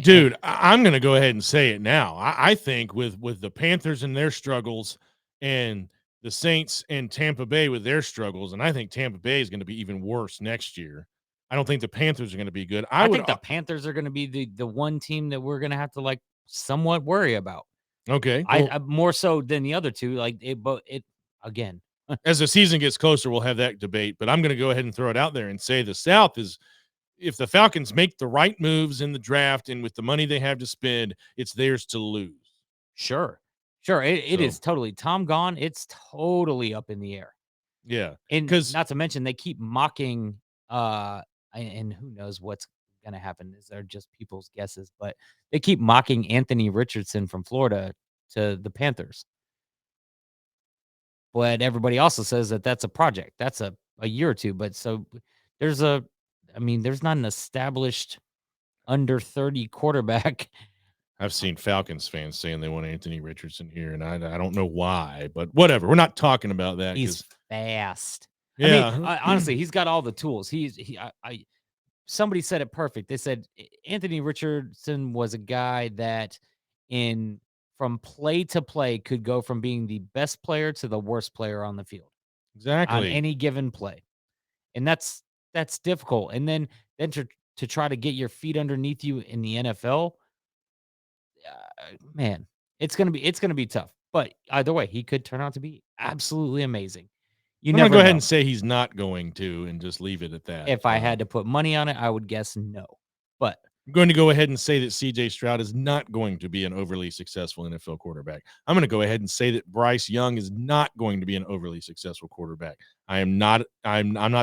Dude, I'm going to go ahead and say it now. I think with the Panthers and their struggles and the Saints and Tampa Bay with their struggles, and I think Tampa Bay is going to be even worse next year. I don't think the Panthers are going to be good. I think the Panthers are going to be the one team that we're going to have to like somewhat worry about. Okay. I more so than the other two. Like but again. As the season gets closer, we'll have that debate. But I'm going to go ahead and throw it out there and say the South is, if the Falcons make the right moves in the draft and with the money they have to spend, it's theirs to lose. Sure. It is totally Tom gone. It's totally up in the air. Yeah. And not to mention they keep mocking and who knows what's going to happen. Is they're just people's guesses, but they keep mocking Anthony Richardson from Florida to the Panthers. But everybody also says that that's a project. That's a year or two. But so there's not an established under 30 quarterback. I've seen Falcons fans saying they want Anthony Richardson here, and I don't know why, but whatever. We're not talking about that. He's fast. Yeah. I mean, honestly, he's got all the tools. Somebody said it perfect. They said Anthony Richardson was a guy that from play to play could go from being the best player to the worst player on the field. Exactly. On any given play. And that's difficult. And then to try to get your feet underneath you in the NFL, man, it's going to be tough. But either way, he could turn out to be absolutely amazing. I'm going to go ahead and say he's not going to and just leave it at that. If I had to put money on it, I would guess no. But I'm going to go ahead and say that C.J. Stroud is not going to be an overly successful NFL quarterback. I'm going to go ahead and say that Bryce Young is not going to be an overly successful quarterback. I'm not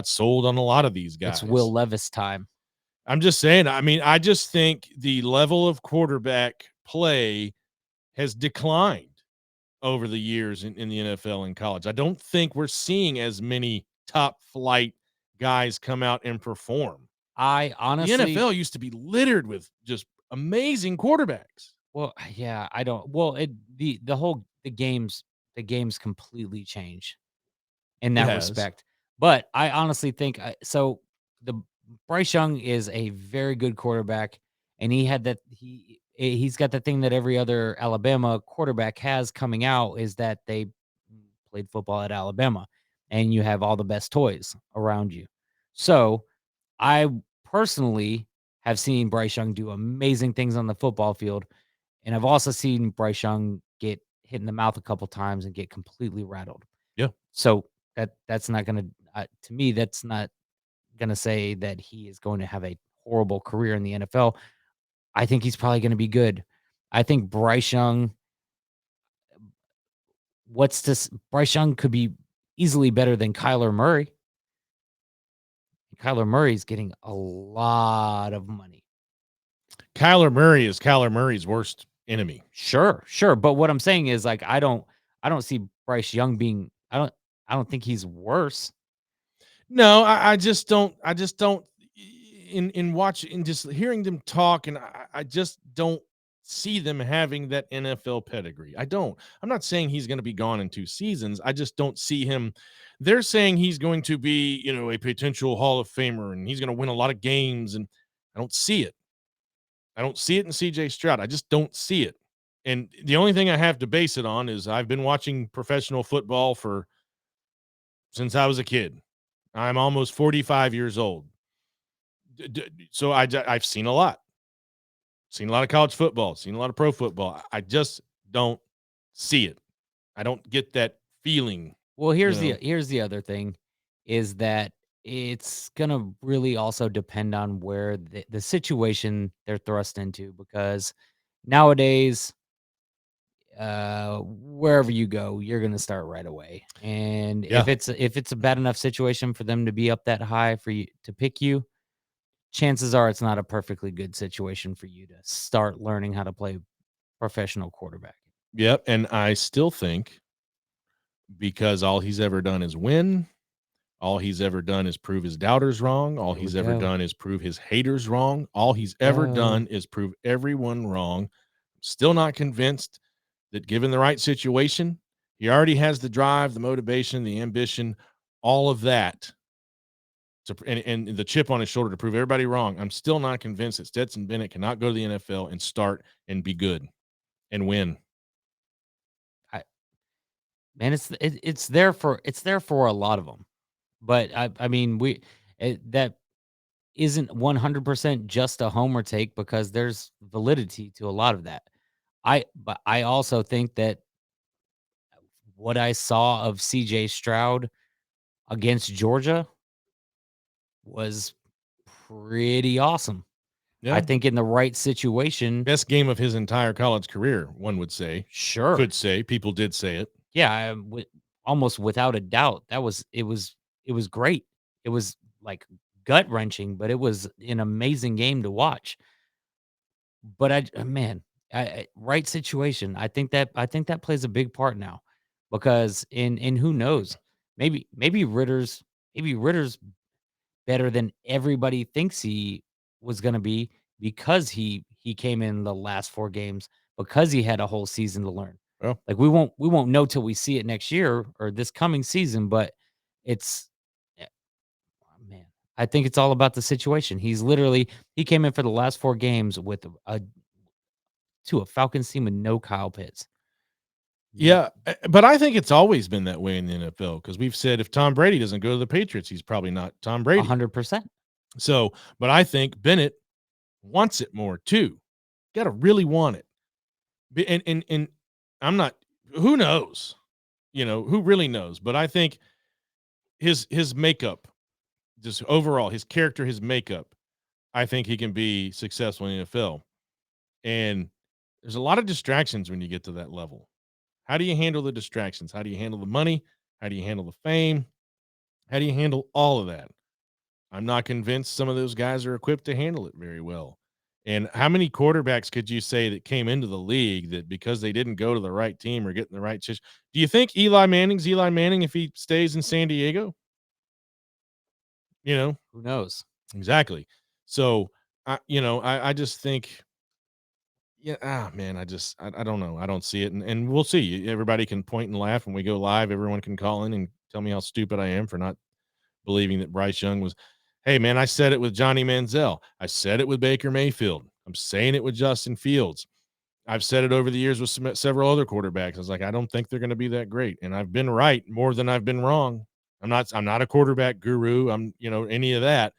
sold on a lot of these guys. It's Will Levis time. I'm just saying, I just think the level of quarterback play has declined over the years in the NFL and college. I don't think we're seeing as many top flight guys come out and perform. I honestly, the NFL used to be littered with just amazing quarterbacks. Well, yeah, I don't. Well, the games completely change in that respect. But I honestly think so. The Bryce Young is a very good quarterback, and he had that he's got the thing that every other Alabama quarterback has coming out is that they played football at Alabama, and you have all the best toys around you. So I personally have seen Bryce Young do amazing things on the football field, and I've also seen Bryce Young get hit in the mouth a couple times and get completely rattled. Yeah. So that's not going to me, that's not going to say that he is going to have a horrible career in the NFL. I think he's probably going to be good. I think Bryce Young could be easily better than Kyler Murray. Kyler Murray's getting a lot of money. Kyler Murray is Kyler Murray's worst enemy. Sure. But what I'm saying is like I don't see Bryce Young being I don't think he's worse. No, I just don't in watching just hearing them talk, and I just don't see them having that NFL pedigree. I'm not saying he's going to be gone in 2 seasons. I just don't see him. They're saying he's going to be, a potential Hall of Famer and he's going to win a lot of games, and I don't see it. I don't see it in CJ Stroud. I just don't see it. And the only thing I have to base it on is I've been watching professional football since I was a kid. I'm almost 45 years old. So I've seen a lot. Seen a lot of college football, seen a lot of pro football. I just don't see it. I don't get that feeling. Well, here's the other thing is that it's going to really also depend on where the situation they're thrust into, because nowadays, wherever you go, you're going to start right away. And if it's a bad enough situation for them to be up that high for you to pick you, chances are it's not a perfectly good situation for you to start learning how to play professional quarterback. Yep. And I still think because all he's ever done is win, all he's ever done is prove his doubters wrong, all he's ever done is prove his haters wrong, all he's ever done is prove everyone wrong. I'm still not convinced that given the right situation, he already has the drive, the motivation, the ambition, all of that and the chip on his shoulder to prove everybody wrong. I'm still not convinced that Stetson Bennett cannot go to the NFL and start and be good and win. Man, it's there for a lot of them, but I mean that isn't 100% just a homer take because there's validity to a lot of that. But I also think that what I saw of CJ Stroud against Georgia was pretty awesome. Yeah. I think in the right situation, Best game of his entire college career, one would say. sure. Could say. People did say it. Yeah, almost without a doubt. It was great. It was like gut-wrenching, but it was an amazing game to watch. But man, right situation. I think that plays a big part now because in who knows, maybe Ritter's better than everybody thinks he was going to be because he came in the last 4 games because he had a whole season to learn. Well, Like we won't know till we see it next year or this coming season, but it's man, I think it's all about the situation. He came in for the last 4 games with a Falcons team with no Kyle Pitts. yeah, but I think it's always been that way in the NFL because we've said if Tom Brady doesn't go to the Patriots, he's probably not Tom Brady. 100%. So, but I think Bennett wants it more too. Got to really want it. And I'm not. Who knows? Who really knows? But I think his makeup, just overall, his character, his makeup, I think he can be successful in the NFL. And there's a lot of distractions when you get to that level. How do you handle the distractions? How do you handle the money? How do you handle the fame? How do you handle all of that? I'm not convinced some of those guys are equipped to handle it very well. And how many quarterbacks could you say that came into the league that because they didn't go to the right team or get in the right situation? Do you think Eli Manning's Eli Manning if he stays in San Diego? Who knows? Exactly. So, I just think, yeah, man, I don't know. I don't see it. And we'll see. Everybody can point and laugh when we go live. Everyone can call in and tell me how stupid I am for not believing that Bryce Young was. Hey, man, I said it with Johnny Manziel. I said it with Baker Mayfield. I'm saying it with Justin Fields. I've said it over the years with several other quarterbacks. I was like, I don't think they're going to be that great. And I've been right more than I've been wrong. I'm not a quarterback guru. I'm, any of that.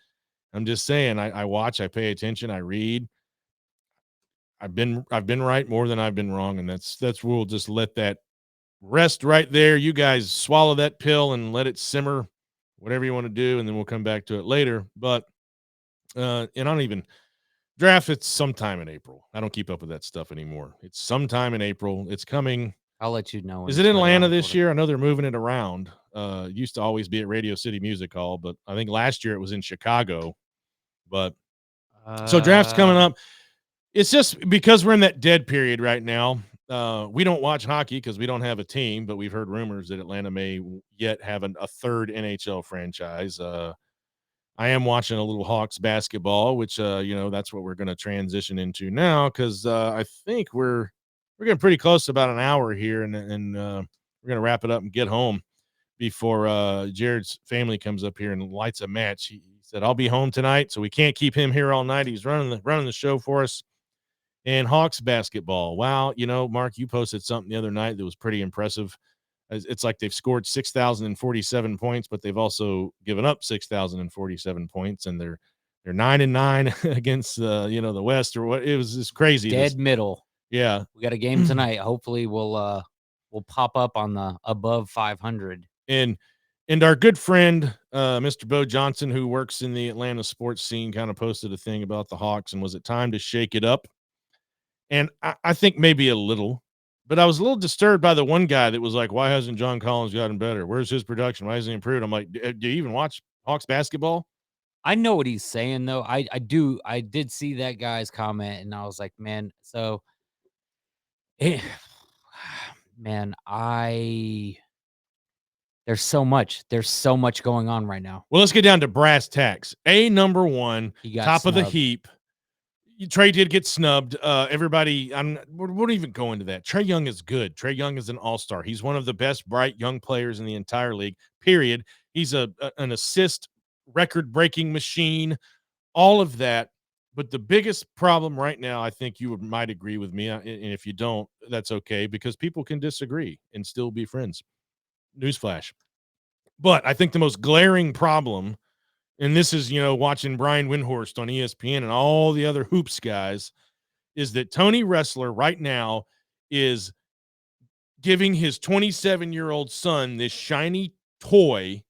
I'm just saying I watch, I pay attention, I read. I've been right more than I've been wrong. And that's we'll just let that rest right there. You guys swallow that pill and let it simmer, whatever you want to do, and then we'll come back to it later. But and I don't even draft. It's sometime in April. I don't keep up with that stuff anymore. It's sometime in April. It's coming. I'll let you know. Is it in Atlanta this year? I know they're moving it around. It used to always be at Radio City Music Hall, but I think last year it was in Chicago. But so draft's coming up. It's just because we're in that dead period right now. We don't watch hockey because we don't have a team, but we've heard rumors that Atlanta may yet have a third NHL franchise. I am watching a little Hawks basketball, which that's what we're going to transition into now because I think we're getting pretty close to about an hour here, and we're going to wrap it up and get home before Jared's family comes up here and lights a match. He said, I'll be home tonight, so we can't keep him here all night. He's running the show for us. And Hawks basketball. Wow. Mark, you posted something the other night that was pretty impressive. It's like they've scored 6,047 points, but they've also given up 6,047 points, and they're 9-9 against the West or what. It was just crazy. Dead middle. Yeah. We got a game tonight. Hopefully we'll pop up on the above 500. And our good friend, Mr. Bo Johnson, who works in the Atlanta sports scene, kind of posted a thing about the Hawks, and was it time to shake it up? And I think maybe a little, but I was a little disturbed by the one guy that was like, why hasn't John Collins gotten better? Where's his production? Why hasn't he improved? I'm like, do you even watch Hawks basketball? I know what he's saying, though. I did see that guy's comment, and I was like, man, so man, there's so much going on right now. Well, let's get down to brass tacks. Number one, top of the heap. Trey did get snubbed. Everybody, we won't even go into that. Trae Young is good. Trae Young is an all-star. He's one of the best bright young players in the entire league, period. He's an assist record-breaking machine, all of that. But the biggest problem right now, I think you might agree with me, and if you don't, that's okay, because people can disagree and still be friends. Newsflash. But I think the most glaring problem, and this is, watching Brian Windhorst on ESPN and all the other hoops guys, is that Tony Ressler right now is giving his 27-year-old son this shiny toy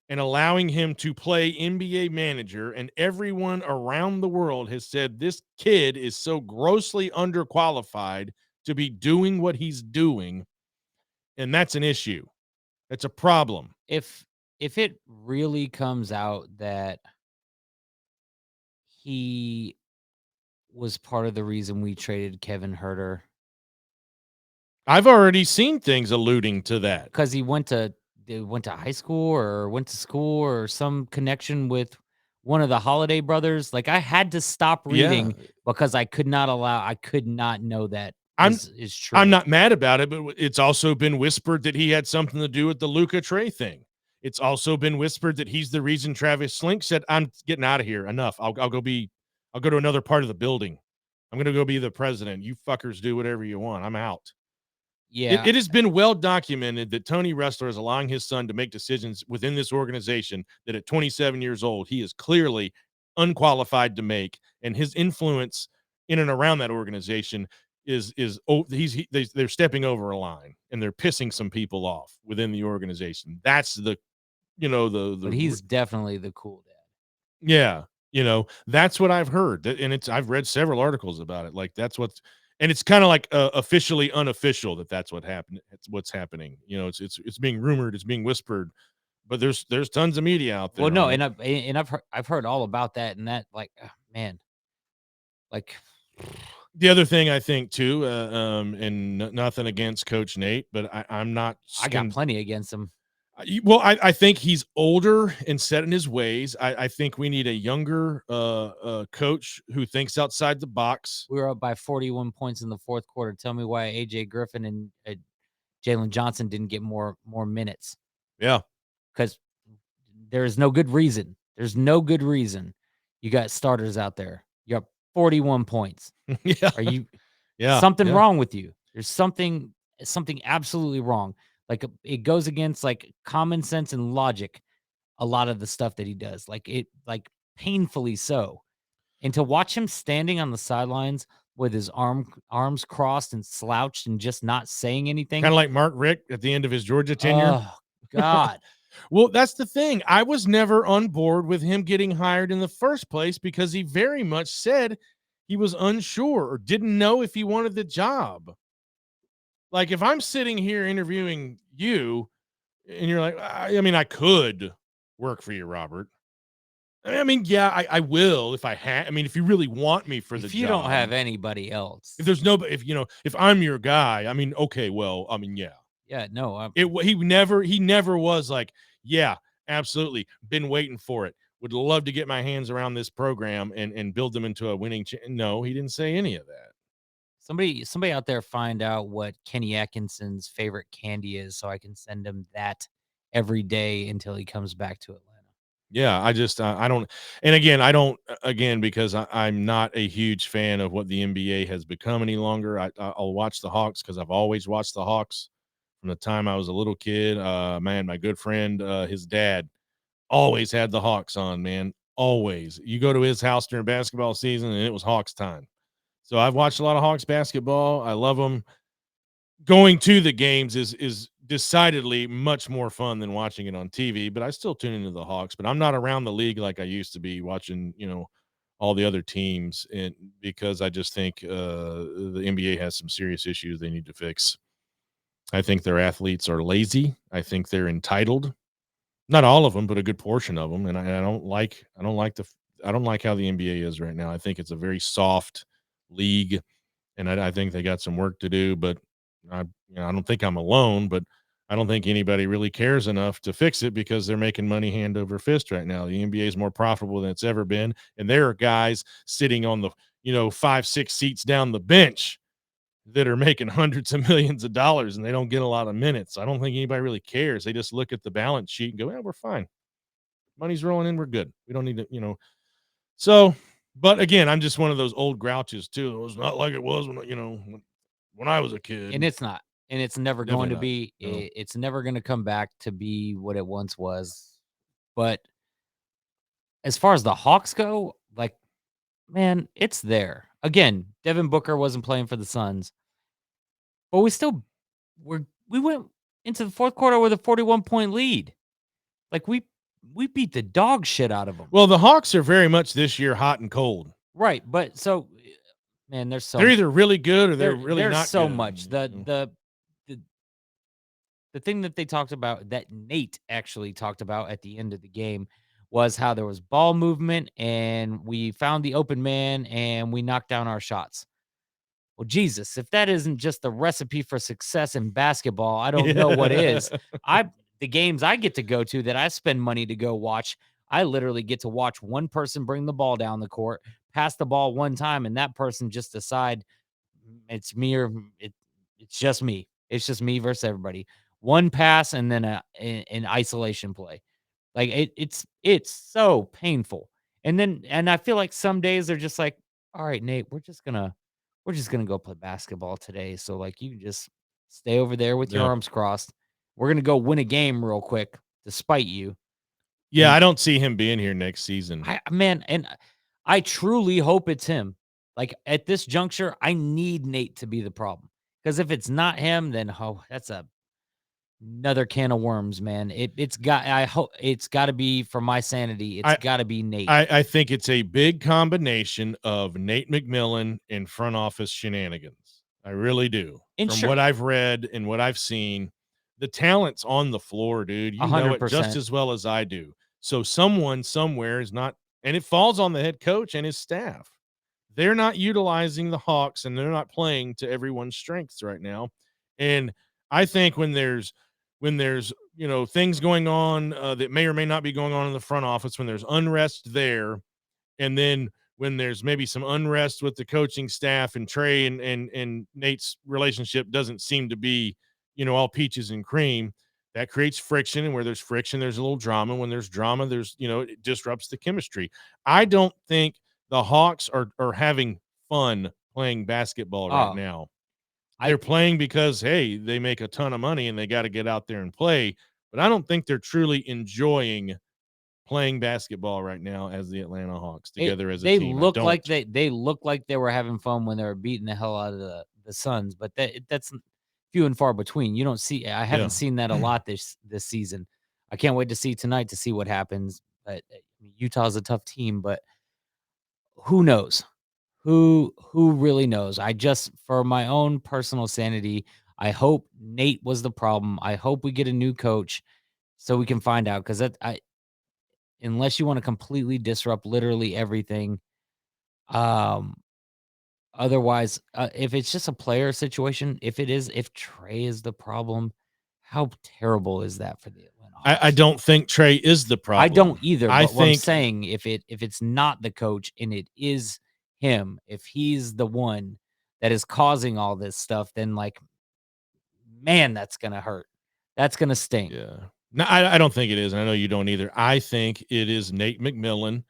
and allowing him to play NBA manager, and everyone around the world has said this kid is so grossly underqualified to be doing what he's doing, and that's an issue. That's a problem. If it really comes out that he was part of the reason we traded Kevin Herter, I've already seen things alluding to that. because he went to high school or went to school or some connection with one of the Holiday brothers. Like, I had to stop reading because I could not know that is true. I'm not mad about it, but it's also been whispered that he had something to do with the Luka Trey thing. It's also been whispered that he's the reason Travis Slink said, "I'm getting out of here. Enough. I'll go to another part of the building. I'm going to go be the president. You fuckers do whatever you want. I'm out." Yeah. It has been well documented that Tony Ressler is allowing his son to make decisions within this organization that at 27 years old, he is clearly unqualified to make, and his influence in and around that organization they're stepping over a line, and they're pissing some people off within the organization. That's but he's definitely the cool dad. Yeah. That's what I've heard, and I've read several articles about it. Like, and it's kind of like officially unofficial that's what happened. It's what's happening. It's being rumored, it's being whispered, but there's tons of media out there. Well, no, and I've heard all about that, and that, like, man, like, the other thing I think too, and nothing against Coach Nate, but I'm not. I got plenty against him. Well, I think he's older and set in his ways. I think we need a younger coach who thinks outside the box. We were up by 41 points in the fourth quarter. Tell me why AJ Griffin and Jalen Johnson didn't get more minutes. Yeah. Because there is no good reason. There's no good reason. You got starters out there. You're up 41 points. Yeah. Are you something wrong with you? There's something absolutely wrong. Like, it goes against, like, common sense and logic, a lot of the stuff that he does. Like, painfully so. And to watch him standing on the sidelines with his arms crossed and slouched and just not saying anything. Kind of like Mark Richt at the end of his Georgia tenure. Oh, God. Well, that's the thing. I was never on board with him getting hired in the first place because he very much said he was unsure or didn't know if he wanted the job. Like, if I'm sitting here interviewing you and you're like, I could work for you, Robert. I will if I have. If you really want me for the job. If you don't have anybody else. If there's nobody, if I'm your guy, okay, well, yeah. Yeah, no. He never was like, yeah, absolutely. Been waiting for it. Would love to get my hands around this program and build them into a winning. No, he didn't say any of that. Somebody out there find out what Kenny Atkinson's favorite candy is, so I can send him that every day until he comes back to Atlanta. Yeah, I just I don't, and again, I don't because I'm not a huge fan of what the NBA has become any longer. I'll watch the Hawks because I've always watched the Hawks from the time I was a little kid. Man, my good friend, his dad always had the Hawks on. Man, always. You go to his house during basketball season, and it was Hawks time. So I've watched a lot of Hawks basketball. I love them. Going to the games is decidedly much more fun than watching it on TV, but I still tune into the Hawks. But I'm not around the league like I used to be watching, all the other teams, and because I just think the NBA has some serious issues they need to fix. I think their athletes are lazy. I think they're entitled. Not all of them, but a good portion of them. And I don't like how the NBA is right now. I think it's a very soft league, and I think they got some work to do, but I don't think I'm alone, but I don't think anybody really cares enough to fix it because they're making money hand over fist right now. The NBA is more profitable than it's ever been, and there are guys sitting on the 5-6 seats down the bench that are making hundreds of millions of dollars, and they don't get a lot of minutes. I don't think anybody really cares. They just look at the balance sheet and go, "Yeah, we're fine." Money's rolling in. We're good. We don't need to, So, but again, I'm just one of those old grouches too. It was not like it was when I was a kid. And it's not. And it's never going to Definitely be. not. No. It's never going to come back to be what it once was. But as far as the Hawks go, like, man, it's there. Again, Devin Booker wasn't playing for the Suns, but we went into the fourth quarter with a 41-point lead. Like we beat the dog shit out of them. Well, the Hawks are very much this year hot and cold. Right, but so, man, they're either really good or they're really there's not so good. much. The thing that they talked about, that Nate actually talked about at the end of the game, was how there was ball movement and we found the open man and we knocked down our shots. Well, Jesus, if that isn't just the recipe for success in basketball, I don't know what is. The games I get to go to that I spend money to go watch, I literally get to watch one person bring the ball down the court, pass the ball one time, and that person just decide it's me or it's just me. It's just me versus everybody. One pass and then an isolation play. Like it's so painful. And I feel like some days they're just like, all right, Nate, we're just gonna go play basketball today. So like you just stay over there with your arms crossed. We're gonna go win a game real quick to spite you. Yeah, I don't see him being here next season. I truly hope it's him. Like at this juncture, I need Nate to be the problem. Because if it's not him, then that's another can of worms, man. I hope it's got to be for my sanity. It's got to be Nate. I think it's a big combination of Nate McMillan and front office shenanigans. I really do. From what I've read and what I've seen, the talent's on the floor, dude. You 100%. Know it just as well as I do. So someone somewhere is not, and it falls on the head coach and his staff. They're not utilizing the Hawks and they're not playing to everyone's strengths right now. And I think when there's things going on that may or may not be going on in the front office, when there's unrest there, and then when there's maybe some unrest with the coaching staff and Trey and Nate's relationship doesn't seem to be, all peaches and cream, that creates friction. And where there's friction, there's a little drama. When there's drama, it disrupts the chemistry. I don't think the Hawks are having fun playing basketball right now. They're playing because, hey, they make a ton of money and they got to get out there and play. But I don't think they're truly enjoying playing basketball right now as the Atlanta Hawks together as a team. They look like they were having fun when they were beating the hell out of the Suns, but that's few and far between. You don't see. I haven't seen that a lot this season. I can't wait to see tonight to see what happens. But Utah's a tough team, but who knows? Who really knows? For my own personal sanity, I hope Nate was the problem. I hope we get a new coach so we can find out, because unless you want to completely disrupt literally everything, otherwise, if it's just a player situation, if Trey is the problem, how terrible is that for the Atlanta Hawks? I don't think Trey is the problem. I don't either. But what I'm saying, if it's not the coach and it is him, if he's the one that is causing all this stuff, then like, man, that's gonna hurt. That's gonna stink. Yeah. No, I don't think it is, and I know you don't either. I think it is Nate McMillan.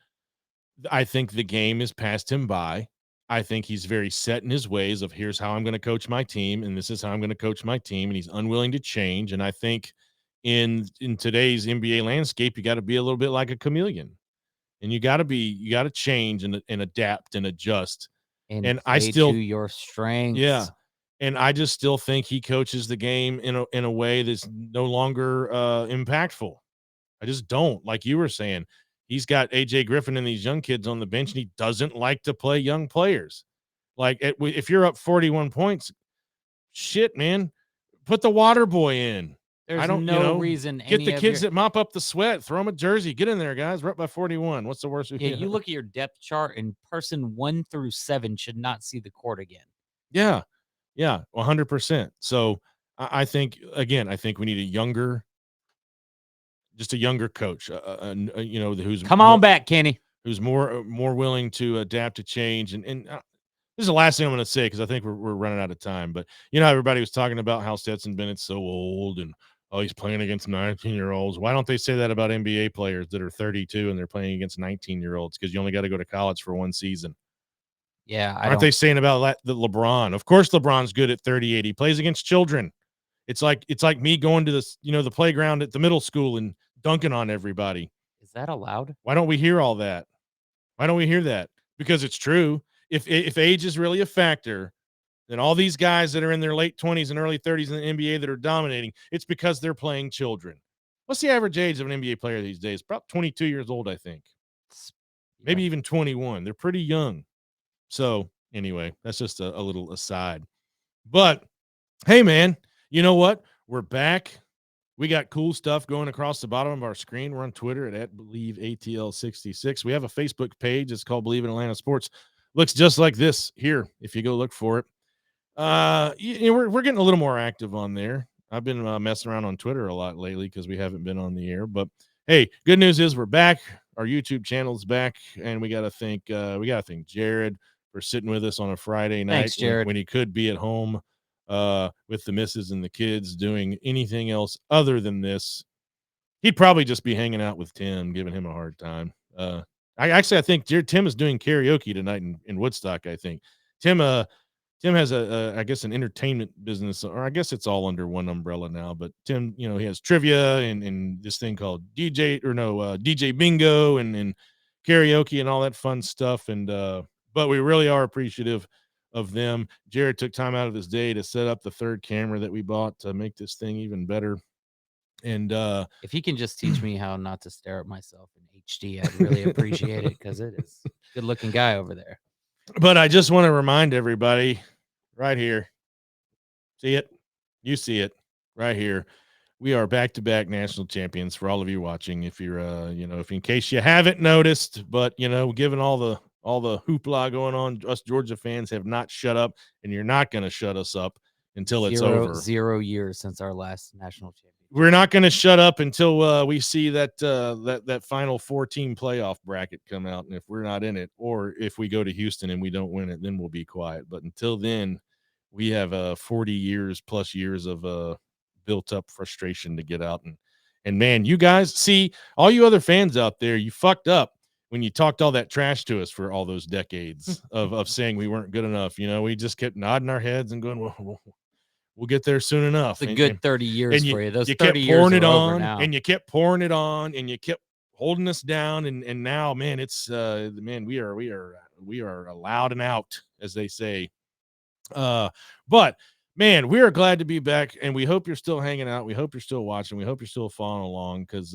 I think the game has passed him by. I think he's very set in his ways of, here's how I'm going to coach my team, and this is how I'm going to coach my team, and he's unwilling to change. And I think in today's NBA landscape, you got to be a little bit like a chameleon, and you got to change and adapt and adjust. And I still to your strengths. Yeah. And I just still think he coaches the game in a way that's no longer impactful. I just don't. Like you were saying, he's got AJ Griffin and these young kids on the bench, and he doesn't like to play young players. Like if you're up 41 points, shit, man, put the water boy in. There's no reason. Get the kids that mop up the sweat. Throw them a jersey. Get in there, guys. We're up by 41. What's the worst? Yeah, you look at your depth chart, and person 1 through 7 should not see the court again. Yeah. Yeah, 100%. So I think we need a younger coach, who's come on back, Kenny, who's more willing to adapt to change. And this is the last thing I'm going to say, because I think we're running out of time. But everybody was talking about how Stetson Bennett's so old and Oh, he's playing against 19-year-olds. Why don't they say that about NBA players that are 32 and they're playing against 19-year-olds? Because you only got to go to college for one season. Yeah, Aren't they saying about the LeBron? Of course, LeBron's good at 38. He plays against children. It's like me going to this, the playground at the middle school and dunking on everybody. Is that allowed? Why don't we hear all that? Why don't we hear that? Because it's true. If age is really a factor, then all these guys that are in their late 20s and early 30s in the NBA that are dominating, it's because they're playing children. What's the average age of an NBA player these days? About 22 years old, I think. Maybe even 21. They're pretty young. So anyway, that's just a little aside. But hey, man, you know what? We're back. We got cool stuff going across the bottom of our screen. We're on Twitter at BelieveATL66. We have a Facebook page. It's called Believe in Atlanta Sports. Looks just like this here if you go look for it. We're getting a little more active on there. I've been messing around on Twitter a lot lately because we haven't been on the air. But hey, good news is we're back. Our YouTube channel's back, and we got to thank Jared for sitting with us on a Friday night. Thanks, Jared. When he could be at home with the missus and the kids doing anything else other than this. He'd probably just be hanging out with Tim, giving him a hard time. I think Tim is doing karaoke tonight in Woodstock. I think Tim has I guess an entertainment business, or I guess it's all under one umbrella now. But Tim, he has trivia and this thing called DJ bingo and karaoke and all that fun stuff. And but we really are appreciative of them. Jared took time out of his day to set up the third camera that we bought to make this thing even better. And if he can just teach me how not to stare at myself in HD, I'd really appreciate it, because it is a good looking guy over there. But I just want to remind everybody right here. See it? You see it right here. We are back-to-back national champions for all of you watching. If you're, if in case you haven't noticed, but given all the hoopla going on, us Georgia fans have not shut up, and you're not going to shut us up until it's over. 0 years since our last national championship. We're not going to shut up until we see that final 4-team playoff bracket come out. And if we're not in it, or if we go to Houston and we don't win it, then we'll be quiet. But until then, we have 40 years plus years of built up frustration to get out. And man, you guys, see, all you other fans out there, you fucked up when you talked all that trash to us for all those decades of saying we weren't good enough. We just kept nodding our heads and going, well, we'll get there soon enough. It's a good 30 years for you. Those 30 kept years pouring it are on, over now. and you kept pouring it on, and you kept holding us down. And now, man, it's man, we are loud and out, as they say. But man, we are glad to be back, and we hope you're still hanging out. We hope you're still watching. We hope you're still following along, because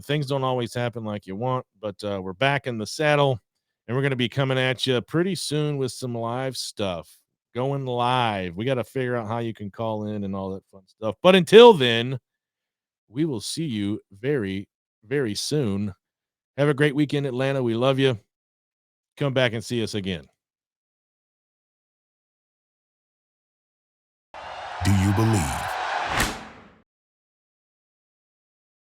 things don't always happen like you want. But we're back in the saddle, and we're going to be coming at you pretty soon with some live stuff. Going live. We got to figure out how you can call in and all that fun stuff. But until then, we will see you very, very soon. Have a great weekend, Atlanta. We love you. Come back and see us again. Do you believe?